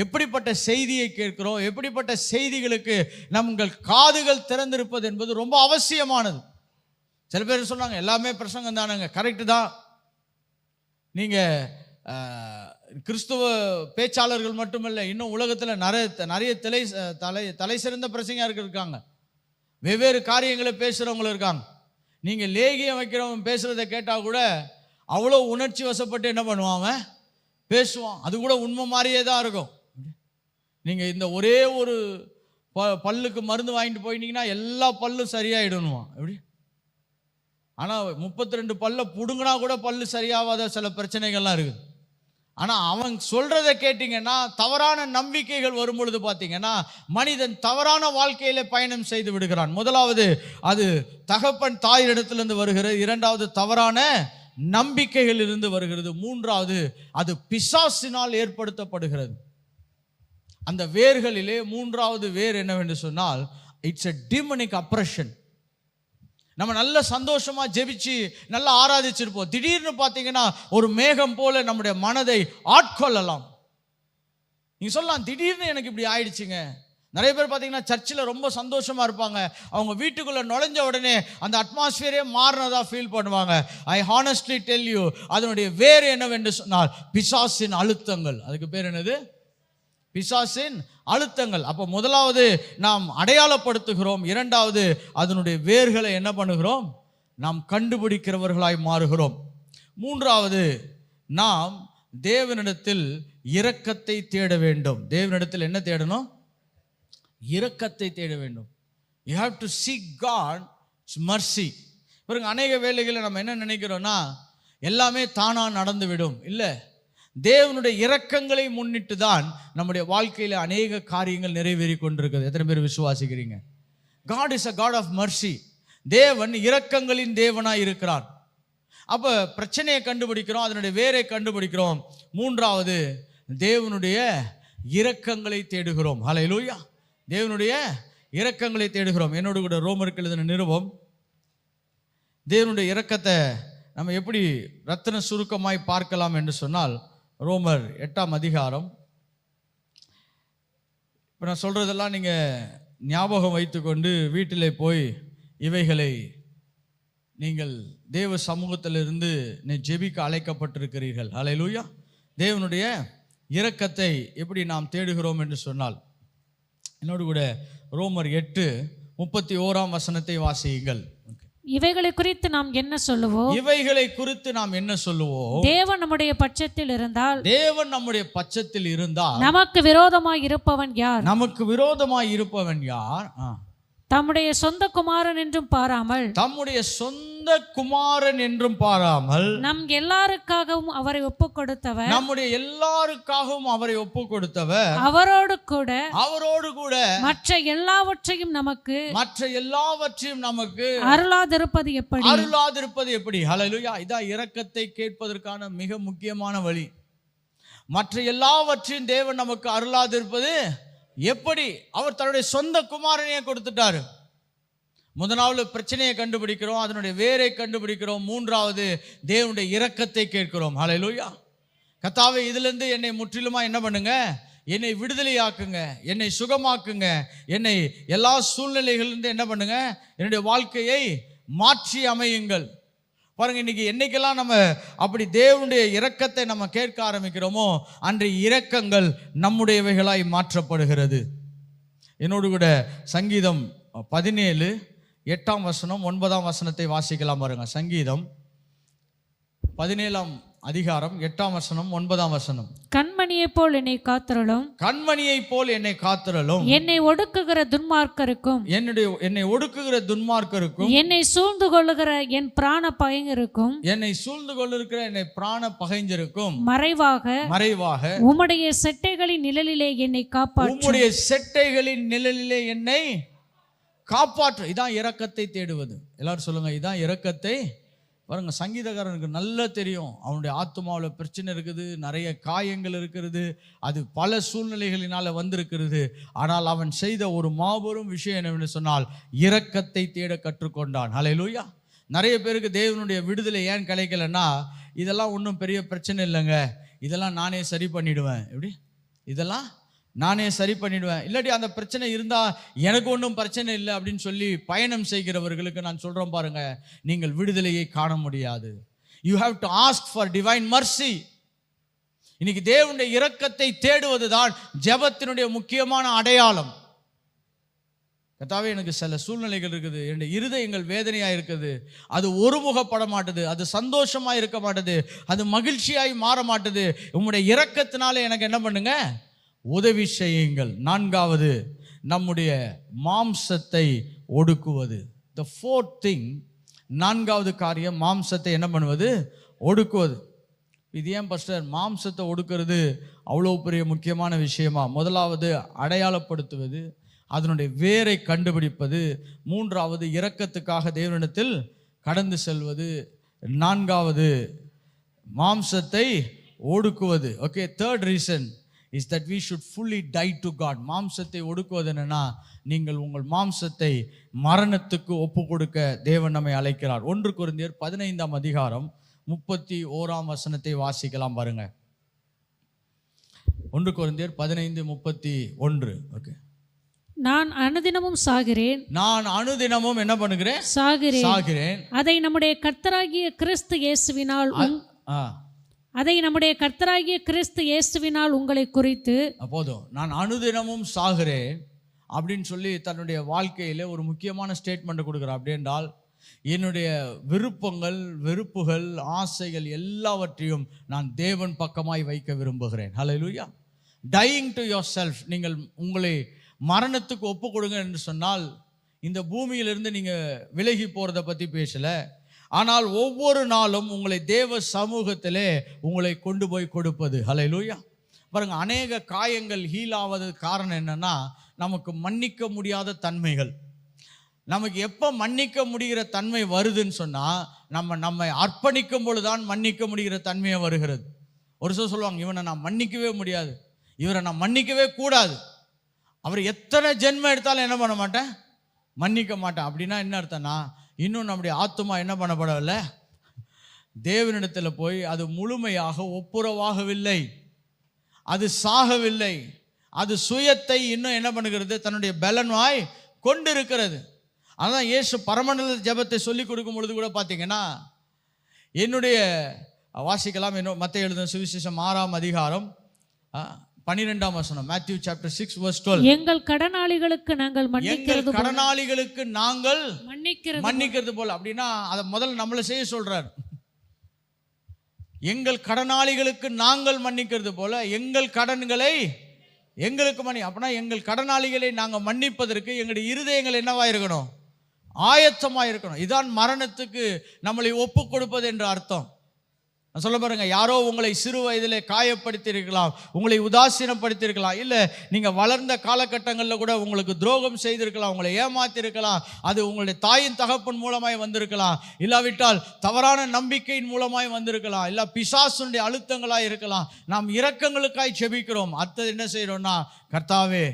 எப்படிப்பட்ட செய்தியை கேட்கிறோம், எப்படிப்பட்ட செய்திகளுக்கு நம்முடைய காதுகள் திறந்திருப்பது என்பது ரொம்ப அவசியமானது. சில பேர் சொன்னாங்க, எல்லாமே பிரசங்கம் தானங்க, கரெக்டு தான். நீங்கள் கிறிஸ்துவ பேச்சாளர்கள் மட்டுமல்ல, இன்னும் உலகத்தில் நிறைய தலை சிறந்த பிரசங்கர்கள் இருக்காங்க, வெவ்வேறு காரியங்களை பேசுகிறவங்களும் இருக்காங்க. நீங்கள் லேகியம் வைக்கிறவங்க பேசுகிறத கேட்டால் கூட அவ்வளோ உணர்ச்சி வசப்பட்டு என்ன பண்ணுவாங்க, பேசுவான். அது கூட உண்மை மாதிரியே தான் இருக்கும். நீங்கள் இந்த ஒரே ஒரு பல்லுக்கு மருந்து வாங்கிட்டு போயிட்டீங்கன்னா எல்லா பல்லும் சரியாயிடணுமா எப்படி? ஆனால் 32 பல்ல புடுங்கினா கூட பல்லு சரியாகாத சில பிரச்சனைகள்லாம் இருக்குது. ஆனால் அவன் சொல்கிறத கேட்டிங்கன்னா, தவறான நம்பிக்கைகள் வரும் பொழுது பார்த்தீங்கன்னா மனிதன் தவறான வாழ்க்கையில் பயணம் செய்து விடுகிறான். முதலாவது அது தகப்பன் தாயிடத்திலிருந்து வருகிறது, இரண்டாவது தவறான நம்பிக்கைகள் இருந்து வருகிறது, மூன்றாவது அது பிசாசினால் ஏற்படுத்தப்படுகிறது. அந்த வேர்களிலே மூன்றாவது வேர் என்னவென்று சொன்னால், இட்ஸ் எ டிமோனிக் அப்ரஷன். நம்ம நல்ல சந்தோஷமா ஜெபிச்சு நல்லா ஆராதிச்சிருப்போம், திடீர்னு பார்த்தீங்கன்னா ஒரு மேகம் போல நம்முடைய மனதை ஆட்கொள்ளலாம். நீங்க சொல்லலாம், திடீர்னு எனக்கு இப்படி ஆயிடுச்சுங்க. நிறைய பேர் பார்த்தீங்கன்னா சர்ச்சில் ரொம்ப சந்தோஷமா இருப்பாங்க, அவங்க வீட்டுக்குள்ள நுழைஞ்ச உடனே அந்த அட்மாஸ்பியரே மாறினதா ஃபீல் பண்ணுவாங்க. ஐ ஹானஸ்ட்லி டெல் யூ, அதனுடைய வேறு என்னவென்று சொன்னால் பிசாசின் அழுத்தங்கள். அதுக்கு பேர் என்னது, பிசாசின் அழுத்தங்கள். அப்போ முதலாவது நாம் அடையாளப்படுத்துகிறோம், இரண்டாவது அதனுடைய வேர்களை என்ன பண்ணுகிறோம், நாம் கண்டுபிடிக்கிறவர்களாய் மாறுகிறோம். மூன்றாவது, நாம் தேவனிடத்தில் இரக்கத்தை தேட வேண்டும். தேவனிடத்தில் என்ன தேடணும்? இரக்கத்தை தேட வேண்டும். You have to seek God's mercy. பாருங்க, அநேக வேளைகளில் நம்ம என்ன நினைக்கிறோம்னா எல்லாமே தானா நடந்துவிடும். இல்லை, தேவனுடைய இரக்கங்களை முன்னிட்டு தான் நம்முடைய வாழ்க்கையில் அநேக காரியங்கள் நிறைவேறி கொண்டிருக்கிறது. எத்தனை பேர் விசுவாசிக்கிறீங்க? God is a God of mercy. தேவன் இரக்கங்களின் தேவனாய் இருக்கிறார். அப்போ பிரச்சனையை கண்டுபிடிக்கிறோம், அதனுடைய வேரை கண்டுபிடிக்கிறோம். மூன்றாவது, தேவனுடைய இரக்கங்களை தேடுகிறோம். ஹல்லேலூயா, தேவனுடைய இரக்கங்களை தேடுகிறோம். என்னோடு கூட ரோமருக்கு எழுதின நிருபம், தேவனுடைய இரக்கத்தை நம்ம எப்படி ரத்தின சுருக்கமாய் பார்க்கலாம் என்று சொன்னால், ரோமர் 8ஆம் அதிகாரம். இப்போ நான் சொல்கிறதெல்லாம் நீங்கள் ஞாபகம் வைத்துக்கொண்டு வீட்டிலே போய் இவைகளை நீங்கள் தேவ சமூகத்திலிருந்து ஜெபிக்க அழைக்கப்பட்டிருக்கிறீர்கள். ஹல்லேலூயா. தேவனுடைய இரக்கத்தை எப்படி நாம் தேடுகிறோம் என்று சொன்னால், என்னோடு கூட ரோமர் 8:31 வசனத்தை வாசியுங்கள். இவைகளை குறித்து நாம் என்ன சொல்லுவோம்? இவைகளை குறித்து நாம் என்ன சொல்லுவோம்? தேவன் நம்முடைய பட்சத்தில் இருந்தால், தேவன் நம்முடைய பட்சத்தில் இருந்தால் நமக்கு விரோதமாய் இருப்பவன் யார்? நமக்கு விரோதமாய் இருப்பவன் யார்? தம்முடைய சொந்த குமாரன் என்றும் பாராமல், தம்முடைய சொந்த குமாரன் என்றும் பாராமல், நம் எல்லாருக்காகவும் அவரை ஒப்பு கொடுத்தவர், நம்முடைய எல்லாருக்காகவும் அவரை ஒப்பு கொடுத்தவர், அவரோடு கூட மற்ற எல்லாவற்றையும் நமக்கு அருளாதிருப்பது எப்படி? ஹல்லேலூயா. இதான் இரக்கத்தை கேட்பதற்கான மிக முக்கியமான வழி. மற்ற எல்லாவற்றையும் தேவன் நமக்கு அருளாதிருப்பது எப்படி? அவர் தன்னுடைய சொந்த குமாரனையே கொடுத்துட்டாரு. முதலாவது பிரச்சனையை கண்டுபிடிக்கிறோம், அதனுடைய வேரை கண்டுபிடிக்கிறோம். மூன்றாவது, தேவனுடைய இரக்கத்தை கேட்கிறோம். ஹல்லேலூயா. கர்த்தாவே, இதிலிருந்து என்னை முற்றிலுமா என்ன பண்ணுங்க? என்னை விடுதலையாக்குங்க, என்னை சுகமாக்குங்க, என்னை எல்லா சூழ்நிலைகளிலிருந்து என்ன பண்ணுங்க? என்னுடைய வாழ்க்கையை மாற்றி அமையுங்கள். பாருங்க, இன்னைக்கு என்னைக்கெல்லாம் நம்ம அப்படி தேவனுடைய இரக்கத்தை நம்ம கேட்க ஆரம்பிக்கிறோமோ, அன்றைய இரக்கங்கள் நம்முடையவைகளாய் மாற்றப்படுகிறது. என்னோடு கூட சங்கீதம் 17:8 வசனம் 9 வசனத்தை வாசிக்கலாம். பாருங்க, சங்கீதம் 17ஆம் அதிகாரம் 8ஆம் வசனம் 9ஆம் வசனம். கண்மணியை போல் என்னை காத்திரலும், கண்மணியை போல் என்னை காத்திரலும், என்னை ஒடுக்குகிற துன்மார்க்கருக்கும், என்னை ஒடுக்குகிற துன்மார்க்கருக்கும், என்னை சூழ்ந்து கொள்ளுகிற என் பிராண பகைஞருக்கும், என்னை சூழ்ந்து கொள்ளுகிற என்னை பிராண பகைஞருக்கும் மறைவாக உம்முடைய செட்டைகளின் நிழலிலே என்னை காப்பாற்று. உம்முடைய செட்டைகளின் நிழலிலே என்னை காப்பாற்று. இதான் இரக்கத்தை தேடுவது. எல்லாரும் சொல்லுங்க, இதான் இரக்கத்தை. பாருங்க, சங்கீதக்காரனுக்கு நல்லா தெரியும், அவனுடைய ஆத்மாவில் பிரச்சனை இருக்குது, நிறைய காயங்கள் இருக்கிறது, அது பல சூழ்நிலைகளினால வந்திருக்கிறது. ஆனால் அவன் செய்த ஒரு மாபெரும் விஷயம் என்னவென்று சொன்னால், இரக்கத்தை தேட கற்றுக்கொண்டான். ஹல்லேலூயா. நிறைய பேருக்கு தேவனுடைய விடுதலை ஏன் கிடைக்கலன்னா, இதெல்லாம் ஒன்றும் பெரிய பிரச்சனை இல்லைங்க, இதெல்லாம் நானே சரி பண்ணிடுவேன். எப்படி? இதெல்லாம் நானே சரி பண்ணிடுவேன், இல்லாட்டி அந்த பிரச்சனை இருந்தால் எனக்கு ஒன்றும் பிரச்சனை இல்லை அப்படின்னு சொல்லி பயணம் செய்கிறவர்களுக்கு நான் சொல்கிறேன், பாருங்க, நீங்கள் விடுதலையை காண முடியாது. You have to ask for divine mercy. இன்னைக்கு தேவனுடைய இரக்கத்தை தேடுவது தான் ஜெபத்தினுடைய முக்கியமான அடையாளம். கர்த்தாவே, எனக்கு சில சூழ்நிலைகள் இருக்குது, என்னுடைய இருதயங்கள் வேதனையாக இருக்குது, அது ஒருமுகப்பட மாட்டுது, அது சந்தோஷமாக இருக்க மாட்டுது, அது மகிழ்ச்சியாய் மாற மாட்டுது. உம்முடைய இரக்கத்தினால எனக்கு என்ன பண்ணுங்க? உதவி செய்யுங்கள். 4வது, நம்முடைய மாம்சத்தை ஒடுக்குவது. The fourth thing, 4வது காரியம், மாம்சத்தை என்ன பண்ணுவது? ஒடுக்குவது. இது ஏன் பாஸ்டர் மாம்சத்தை ஒடுக்கிறது அவ்வளோ பெரிய முக்கியமான விஷயமா? முதலாவது அடையாளப்படுத்துவது, அதனுடைய வேரை கண்டுபிடிப்பது. 3வது இரக்கத்துக்காக தேவனிடத்தில் கடந்து செல்வது. 4வது மாம்சத்தை ஒடுக்குவது. Okay, third reason is that we should fully die to God. மாம்சத்தை ஒடுக்குவது என்னன்னா, நீங்கள் உங்கள் மாம்சத்தை மரணத்துக்கு ஒப்பு கொடுக்க தேவன் நம்மை அழைக்கிறார். 1 கொரிந்தியர் 15ஆம் அதிகாரம் 31ஆம் வசனத்தை வாசிக்கலாம். பாருங்க, 1 கொரிந்தியர் 15:31. ஓகே. நான் அனுதினமும் சாகிறேன். நான் அனுதினமும் என்ன பண்ணுகிறேன்? சாகிறேன். அதை நம்முடைய கர்த்தராகிய கிறிஸ்து இயேசுவினால் உங்களை குறித்து. போதும், நான் அனுதினமும் சாகிறேன் அப்படின்னு சொல்லி தன்னுடைய வாழ்க்கையில ஒரு முக்கியமான ஸ்டேட்மெண்ட் கொடுக்குறார். அப்படி என்றால் என்னுடைய விருப்பங்கள், வெறுப்புகள், ஆசைகள் எல்லாவற்றையும் நான் தேவன் பக்கமாய் வைக்க விரும்புகிறேன். ஹல்லேலூயா. டையிங் டு யோர் செல்ஃப், நீங்கள் உங்களை மரணத்துக்கு ஒப்பு கொடுங்க என்று சொன்னால் இந்த பூமியிலிருந்து நீங்கள் விலகி போகிறத பற்றி பேசலை. ஆனால் ஒவ்வொரு நாளும் உங்களை தேவ சமூகத்திலே உங்களை கொண்டு போய் கொடுப்பது. ஹல்லேலூயா. பாருங்க, அநேக காயங்கள் ஹீல் ஆவது காரணம் என்னன்னா, நமக்கு மன்னிக்க முடியாத தன்மைகள். நமக்கு எப்போ மன்னிக்க முடிகிற தன்மை வருதுன்னு சொன்னால், நம்மை அர்ப்பணிக்கும் பொழுதுதான் மன்னிக்க முடிகிற தன்மையை வருகிறது. ஒரு சில சொல்லுவாங்க, இவனை நான் மன்னிக்கவே முடியாது, இவரை நான் மன்னிக்கவே கூடாது, அவர் எத்தனை ஜென்மம் எடுத்தாலும் என்ன பண்ண மாட்டேன், மன்னிக்க மாட்டேன். அப்படின்னா என்ன அர்த்தம்னா, இன்னும் நம்முடைய ஆத்துமா என்ன பண்ணப்படவில்லை, தேவனிடத்தில் போய் அது முழுமையாக ஒப்புரவாகவில்லை, அது சாகவில்லை, அது சுயத்தை இன்னும் என்ன பண்ணுகிறது, தன்னுடைய பலனாய் கொண்டிருக்கிறது. அதான் இயேசு பரமண்டல ஜெபத்தை சொல்லி கொடுக்கும் பொழுது கூட பார்த்தீங்கன்னா, என்னுடைய வாசிக்கலாம், மத்தேயு எழுதின சுவிசேஷம் 6ஆம் அதிகாரம் 12ஆம் வசனம், Matthew chapter 6 verse 12. எங்கள் கடனாளிகளுக்கு நாங்கள் மன்னிக்கிறது போல. அப்படின்னா அதை முதல்ல நம்மளை செய்ய சொல்றார். எங்கள் கடனாளிகளுக்கு நாங்கள் மன்னிக்கிறது போல எங்கள் கடன்களை எங்களுக்கு அப்படின்னா எங்கள் கடனாளிகளை நாங்கள் மன்னிப்பதற்கு எங்களுடைய இருதயங்கள் என்னவா இருக்கணும், ஆயத்தமாக இருக்கணும். இதான் மரணத்துக்கு நம்மளை ஒப்பு கொடுப்பது என்ற அர்த்தம். நான் சொல்ல பாருங்க, யாரோ உங்களை சிறு வயதிலே காயப்படுத்தியிருக்கலாம், உங்களை உதாசீனப்படுத்தியிருக்கலாம், இல்லை நீங்கள் வளர்ந்த காலகட்டங்களில் கூட உங்களுக்கு துரோகம் செய்திருக்கலாம், உங்களை ஏமாத்திருக்கலாம், அது உங்களுடைய தாயின் தகப்பன் மூலமாய் வந்திருக்கலாம், இல்லாவிட்டால் தவறான நம்பிக்கையின் மூலமாய் வந்திருக்கலாம், இல்லை பிசாசுடைய அழுத்தங்களாக இருக்கலாம். நாம் இரக்கங்களுக்காய் செபிக்கிறோம். அடுத்தது என்ன செய்கிறோம்னா, கர்த்தாவே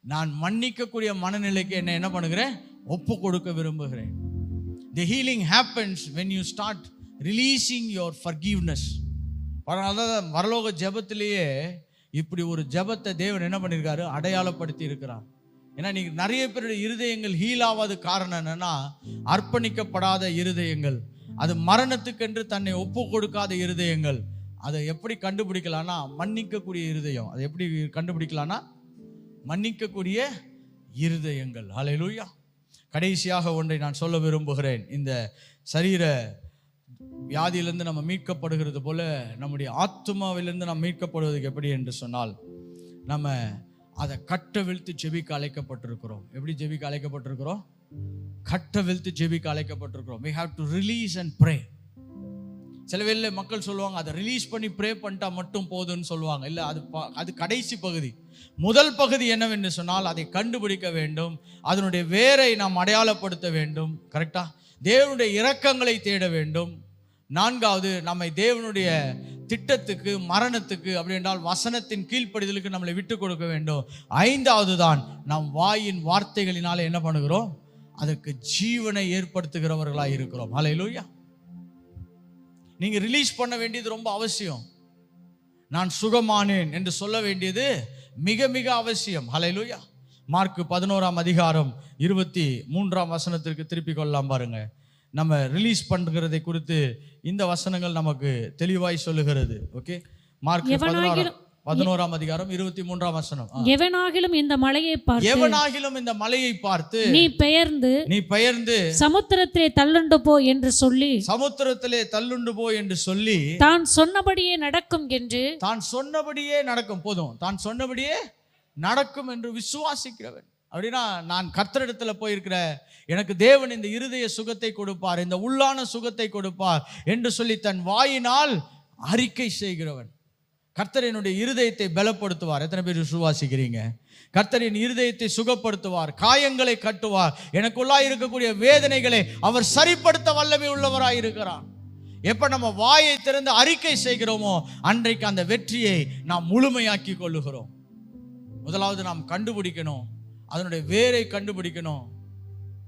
நான் மன்னிக்கக்கூடிய மனநிலைக்கு என்ன பண்ணுகிறேன், ஒப்பு கொடுக்க விரும்புகிறேன். The healing happens when you start releasing your forgiveness. அதான் வரலோக ஜெபத்திலேயே இப்படி ஒரு ஜெபத்தை தேவன் என்ன பண்ணியிருக்காரு, அடையாளப்படுத்தி இருக்கிறார். ஏன்னா நீங்கள் நிறைய பேருடைய இருதயங்கள் ஹீல் ஆகாத காரணம் என்னன்னா, அர்ப்பணிக்கப்படாத இருதயங்கள், அது மரணத்துக்கென்று தன்னை ஒப்பு கொடுக்காத இருதயங்கள். அதை எப்படி கண்டுபிடிக்கலான்னா, மன்னிக்கக்கூடிய இருதயம். அதை எப்படி கண்டுபிடிக்கலான்னா, மன்னிக்கக்கூடிய இருதயங்கள். ஹல்லேலூயா. கடைசியாக ஒன்றை நான் சொல்ல விரும்புகிறேன். இந்த சரீர வியாதியிலிருந்து நம்ம மீட்கப்படுகிறது போல நம்முடைய ஆத்துமாவிலிருந்து நாம் மீட்கப்படுவதற்கு எப்படி என்று சொன்னால், நம்ம அதை கட்டவிழ்த்து ஜெபிக்க அழைக்கப்பட்டிருக்கிறோம். எப்படி ஜெபிக்க அழைக்கப்பட்டிருக்கிறோம்? கட்டவிழ்த்து ஜெபிக்க அழைக்கப்பட்டிருக்கிறோம். we have to release and pray. சில வேளை மக்கள் சொல்லுவாங்க, அதை ரிலீஸ் பண்ணி ப்ரே பண்ணிட்டா மட்டும் போதும்னு சொல்லுவாங்க. இல்லை, அது கடைசி பகுதி. முதல் பகுதி என்னவென்று சொன்னால், அதை கண்டுபிடிக்க வேண்டும், அதனுடைய வேரை நாம் அடையாளப்படுத்த வேண்டும். கரெக்டா? தேவனுடைய இரக்கங்களை தேட வேண்டும். 4வது, நம்மை தேவனுடைய திட்டத்துக்கு, மரணத்துக்கு, அப்படி என்றால் வசனத்தின் கீழ்ப்படிதலுக்கு நம்மளை விட்டு கொடுக்க வேண்டும். 5வது தான், நாம் வாயின் வார்த்தைகளினால என்ன பண்ணுகிறோம், அதற்கு ஜீவனை ஏற்படுத்துகிறவர்களாக இருக்கிறோம். ஹல்லேலூயா. நீங்க ரிலீஸ் பண்ண வேண்டியது ரொம்ப அவசியம். நான் சுகமானேன் என்று சொல்ல வேண்டியது மிக மிக அவசியம். ஹல்லேலூயா. மார்க் 11ஆம் அதிகாரம் 23ஆம் வசனத்திற்கு திருப்பி கொள்ளலாம் பாருங்க. நம்ம ரிலீஸ் பண்ணுகிறதை குறித்து இந்த வசனங்கள் நமக்கு தெளிவாய் சொல்லுகிறது. ஓகே, மார்க் 11ஆம் அதிகாரம் 23ஆம் வசனம். எவனாகிலும் இந்த மலையை பார்த்து நீ பெயர்ந்து சமுத்திரத்திலே தள்ளுண்டு போ என்று சொல்லி தான் சொன்னபடியே நடக்கும் போதும், தான் சொன்னபடியே நடக்கும் என்று விசுவாசிக்கிறவன். அப்படின்னா, நான் கர்த்தரிடத்துல போயிருக்கிற, எனக்கு தேவன் இந்த இருதய சுகத்தை கொடுப்பார், இந்த உள்ளான சுகத்தை கொடுப்பார் என்று சொல்லி தன் வாயினால் அறிக்கை செய்கிறவன். கர்த்தர் என்னுடைய இருதயத்தை பலப்படுத்துவார். எத்தனை பேர் விசுவாசிக்கிறீங்க? கர்த்தரின் இருதயத்தை சுகப்படுத்துவார், காயங்களை கட்டுவார், எனக்குள்ளாய் இருக்கக்கூடிய வேதனைகளை அவர் சரிப்படுத்த வல்லமை உள்ளவராய் இருக்கிறார். எப்ப நம்ம வாயை திறந்து அறிக்கை செய்கிறோமோ, அன்றைக்கு அந்த வெற்றியை நாம் முழுமையாக்கி கொள்ளுகிறோம். முதலாவது நாம் கண்டுபிடிக்கணும், அதனுடைய வேரை கண்டுபிடிக்கணும்.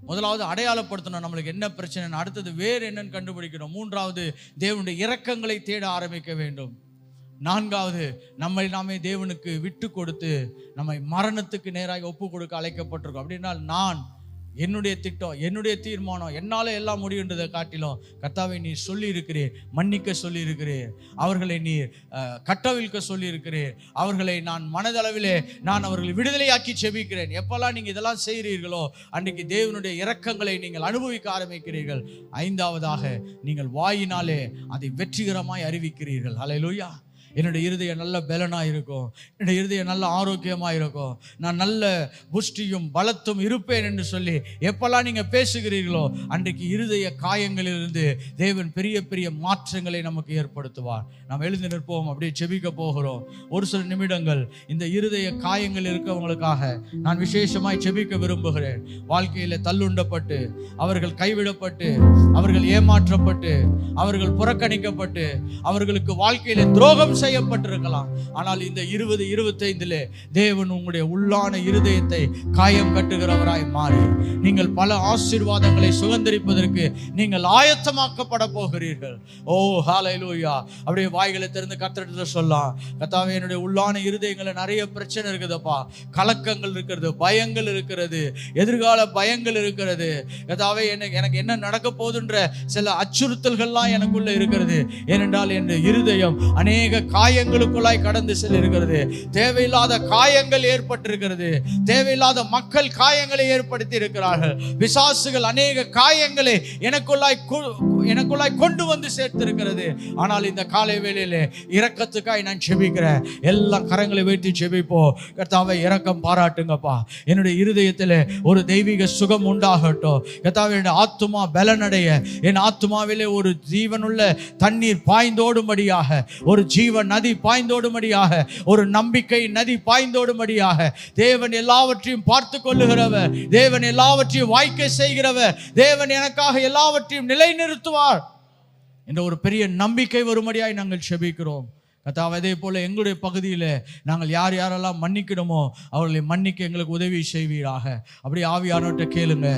முதலாவது அடையாளப்படுத்தணும் நம்மளுக்கு என்ன பிரச்சனை, அடுத்தது வேறு என்னன்னு கண்டுபிடிக்கணும். 3வது, தேவனுடைய இரக்கங்களை தேட ஆரம்பிக்க வேண்டும். 4வது, நம்மை நாமே தேவனுக்கு விட்டு கொடுத்து நம்மை மரணத்துக்கு நேராக ஒப்பு கொடுக்க அழைக்கப்பட்டிருக்கோம். அப்படின்னா, நான் என்னுடைய திட்டம், என்னுடைய தீர்மானம், என்னால எல்லாம் முடியுன்றதை காட்டிலும் கர்த்தாவை நீர் சொல்லி இருக்கிறீர், மன்னிக்க சொல்லி இருக்கிறீர், அவர்களை நீர் கட்டவிழ்க்க சொல்லி இருக்கிறீர், அவர்களை நான் மனதளவிலே நான் அவர்களை விடுதலையாக்கி செபிக்கிறேன். எப்பெல்லாம் நீங்க இதெல்லாம் செய்கிறீர்களோ அன்றைக்கு தேவனுடைய இரக்கங்களை நீங்கள் அனுபவிக்க ஆரம்பிக்கிறீர்கள். ஐந்தாவதாக நீங்கள் வாயினாலே அதை வெற்றிகரமாய் அறிவிக்கிறீர்கள். ஹல்லேலூயா. என்னுடைய இருதயம் நல்ல பலனாக இருக்கும், என்னுடைய இருதயம் நல்ல ஆரோக்கியமாக இருக்கும், நான் நல்ல புஷ்டியும் பலத்தும் இருப்பேன் என்று சொல்லி எப்பெல்லாம் நீங்கள் பேசுகிறீர்களோ அன்றைக்கு இருதய காயங்களிலிருந்து தேவன் பெரிய பெரிய மாற்றங்களை நமக்கு ஏற்படுத்துவார். நாம் எழுந்து நிற்போம், அப்படியே செபிக்க போகிறோம். ஒரு சில நிமிடங்கள் இந்த இருதய காயங்கள் இருக்கவங்களுக்காக நான் விசேஷமாய் செபிக்க விரும்புகிறேன். வாழ்க்கையில் தள்ளுண்டப்பட்டு, அவர்கள் கைவிடப்பட்டு, அவர்கள் ஏமாற்றப்பட்டு, அவர்கள் புறக்கணிக்கப்பட்டு, அவர்களுக்கு வாழ்க்கையில துரோகம் செய்யப்பட்டிருக்கலாம். ஆனால் இந்த 2025 தேவன் உங்களுடைய உள்ளான இருதயத்தை காயம் கட்டுகிறவராய் மாறி நீங்கள் பல ஆசீர்வாதங்களை சுதந்திரிப்பதற்கு நீங்கள் ஆயத்தமாக்கப்பட போகிறீர்கள். ஓ ஹல்லேலூயா. அப்படியே வாய்களை திறந்து கர்த்தரிடத்தில் சொல்லலாம், கர்த்தாவே என்னுடைய உள்ளான இருதயங்களில் நிறைய பிரச்சனை இருக்குதுப்பா, கலக்கங்கள் இருக்கிறது, பயங்கள் இருக்கிறது, எதிர்கால பயங்கள் இருக்கிறது. கர்த்தாவே எனக்கு என்ன நடக்க போகுதுன்ற சில அச்சுறுத்தல்கள்லாம் எனக்குள்ள இருக்கிறது. ஏனென்றால் என் இருதயம் அநேக காயங்களுக்குள்ளாய் கடந்து செல்லிருக்கிறது. தேவையில்லாத காயங்கள் ஏற்பட்டிருக்கிறது, தேவையில்லாத மக்கள் காயங்களை ஏற்படுத்தி இருக்கிறார்கள். பிசாசுகள் அநேக காயங்களை எனக்குள்ளாய் கொண்டு வந்து சேர்த்திருக்கிறது. ஆனால் இந்த காலை வேளையிலே இரக்கத்துக்காய் நான் செபிக்கிறேன். எல்லா கரங்களை வைத்து செபிப்போம். கர்த்தாவே இரக்கம் பாராட்டுங்கப்பா, என்னுடைய இருதயத்தில் ஒரு தெய்வீக சுகம் உண்டாகட்டும். கர்த்தாவே என்னுடைய ஆத்துமா பலனடைய, என் ஆத்துமாவிலே ஒரு ஜீவனுள்ள தண்ணீர் பாய்ந்தோடும்படியாக, ஒரு ஜீவன் நதி பாய்ந்தோடும்படியாக, ஒரு நம்பிக்கை நதி பாய்ந்தோடும்படியாக, தேவன் எல்லாவற்றையும் பார்த்து கொள்ளுகிறவர், தேவன் எல்லாவற்றையும் வாய்க்க செய்கிறவர், தேவன் எனக்காக எல்லாவற்றையும் நிலைநிறுத்துவார் என்ற ஒரு பெரிய நம்பிக்கை வரும்படியாய் நாங்கள் செபிக்கிறோம். கர்த்தாவே அதே போல எங்களுடைய பகுதியில் நாங்கள் யார் யாரெல்லாம் மன்னிக்கணுமோ அவர்களை மன்னிக்க எங்களுக்கு உதவி செய்வீராக. அப்படி ஆவியானவர்கிட்ட கேளுங்க.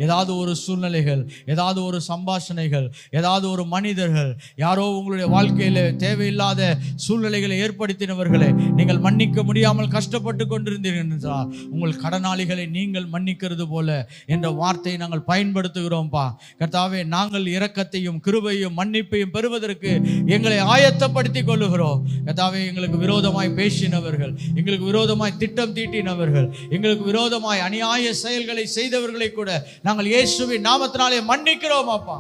ஏதாவது ஒரு சூழ்நிலைகள், ஏதாவது ஒரு சம்பாஷணைகள், ஏதாவது ஒரு மனிதர்கள், யாரோ உங்களுடைய வாழ்க்கையில் தேவையில்லாத சூழ்நிலைகளை ஏற்படுத்தினவர்களை நீங்கள் மன்னிக்க முடியாமல் கஷ்டப்பட்டு கொண்டிருந்தீர்கள் என்றால், உங்கள் கடனாளிகளை நீங்கள் மன்னிக்கிறது போல என்ற வார்த்தையை நாங்கள் பயன்படுத்துகிறோம்ப்பா. கர்த்தாவே நாங்கள் இரக்கத்தையும் கிருபையும் மன்னிப்பையும் பெறுவதற்கு எங்களை ஆயத்தப்படுத்திக் கொள்ளுகிறோம். கர்த்தாவே எங்களுக்கு விரோதமாய் பேசினவர்கள், எங்களுக்கு விரோதமாய் திட்டம் தீட்டினவர்கள், எங்களுக்கு விரோதமாய் அநியாய செயல்களை செய்தவர்களை கூட நாங்கள் இயேசுவின் நாமத்தினாலே மன்னிக்கிறோம் அப்பா.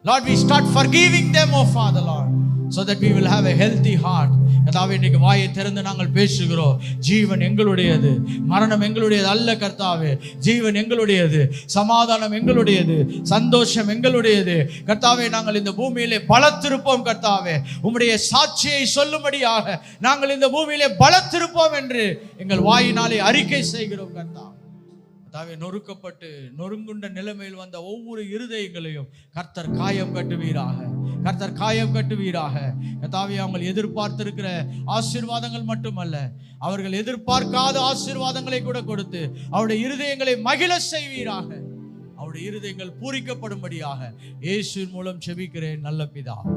Lord, we start forgiving them, oh Father Lord, so that we will have a healthy heart. கர்த்தாவே இன்னைக்கு வாயை திறந்து நாங்கள் பேசுகிறோம். ஜீவன் எங்களுடையது, மரணம் எங்களுடையது அல்ல கர்த்தாவே. ஜீவன் எங்களுடையது, சமாதானம் எங்களுடையது, சந்தோஷம் எங்களுடையது. கர்த்தாவே நாங்கள் இந்த பூமியிலே பலத்திருப்போம். கர்த்தாவே உம்முடைய சாட்சியை சொல்லும்படியாக நாங்கள் இந்த பூமியிலே பலத்திருப்போம் என்று எங்கள் வாயினாலே அறிக்கை செய்கிறோம். கர்த்தாவே நொறுக்கப்பட்டு நொறுங்குண்ட நிலைமையில் வந்த ஒவ்வொரு இருதயங்களையும் கர்த்தர் காயம் கட்டுவீராக, கர்த்தர் காயம் கட்டுவீராக. கர்த்தாவே அவங்க எதிர்பார்த்திருக்கிற ஆசீர்வாதங்கள் மட்டுமல்ல, அவர்கள் எதிர்பார்க்காத ஆசீர்வாதங்களை கூட கொடுத்து அவருடைய இருதயங்களை மகிழ செய்வீராக. அவருடைய இருதயங்கள் பூரிக்கப்படும்படியாக இயேசுவின் மூலம் செபிக்கிறேன் நல்ல பிதாவே.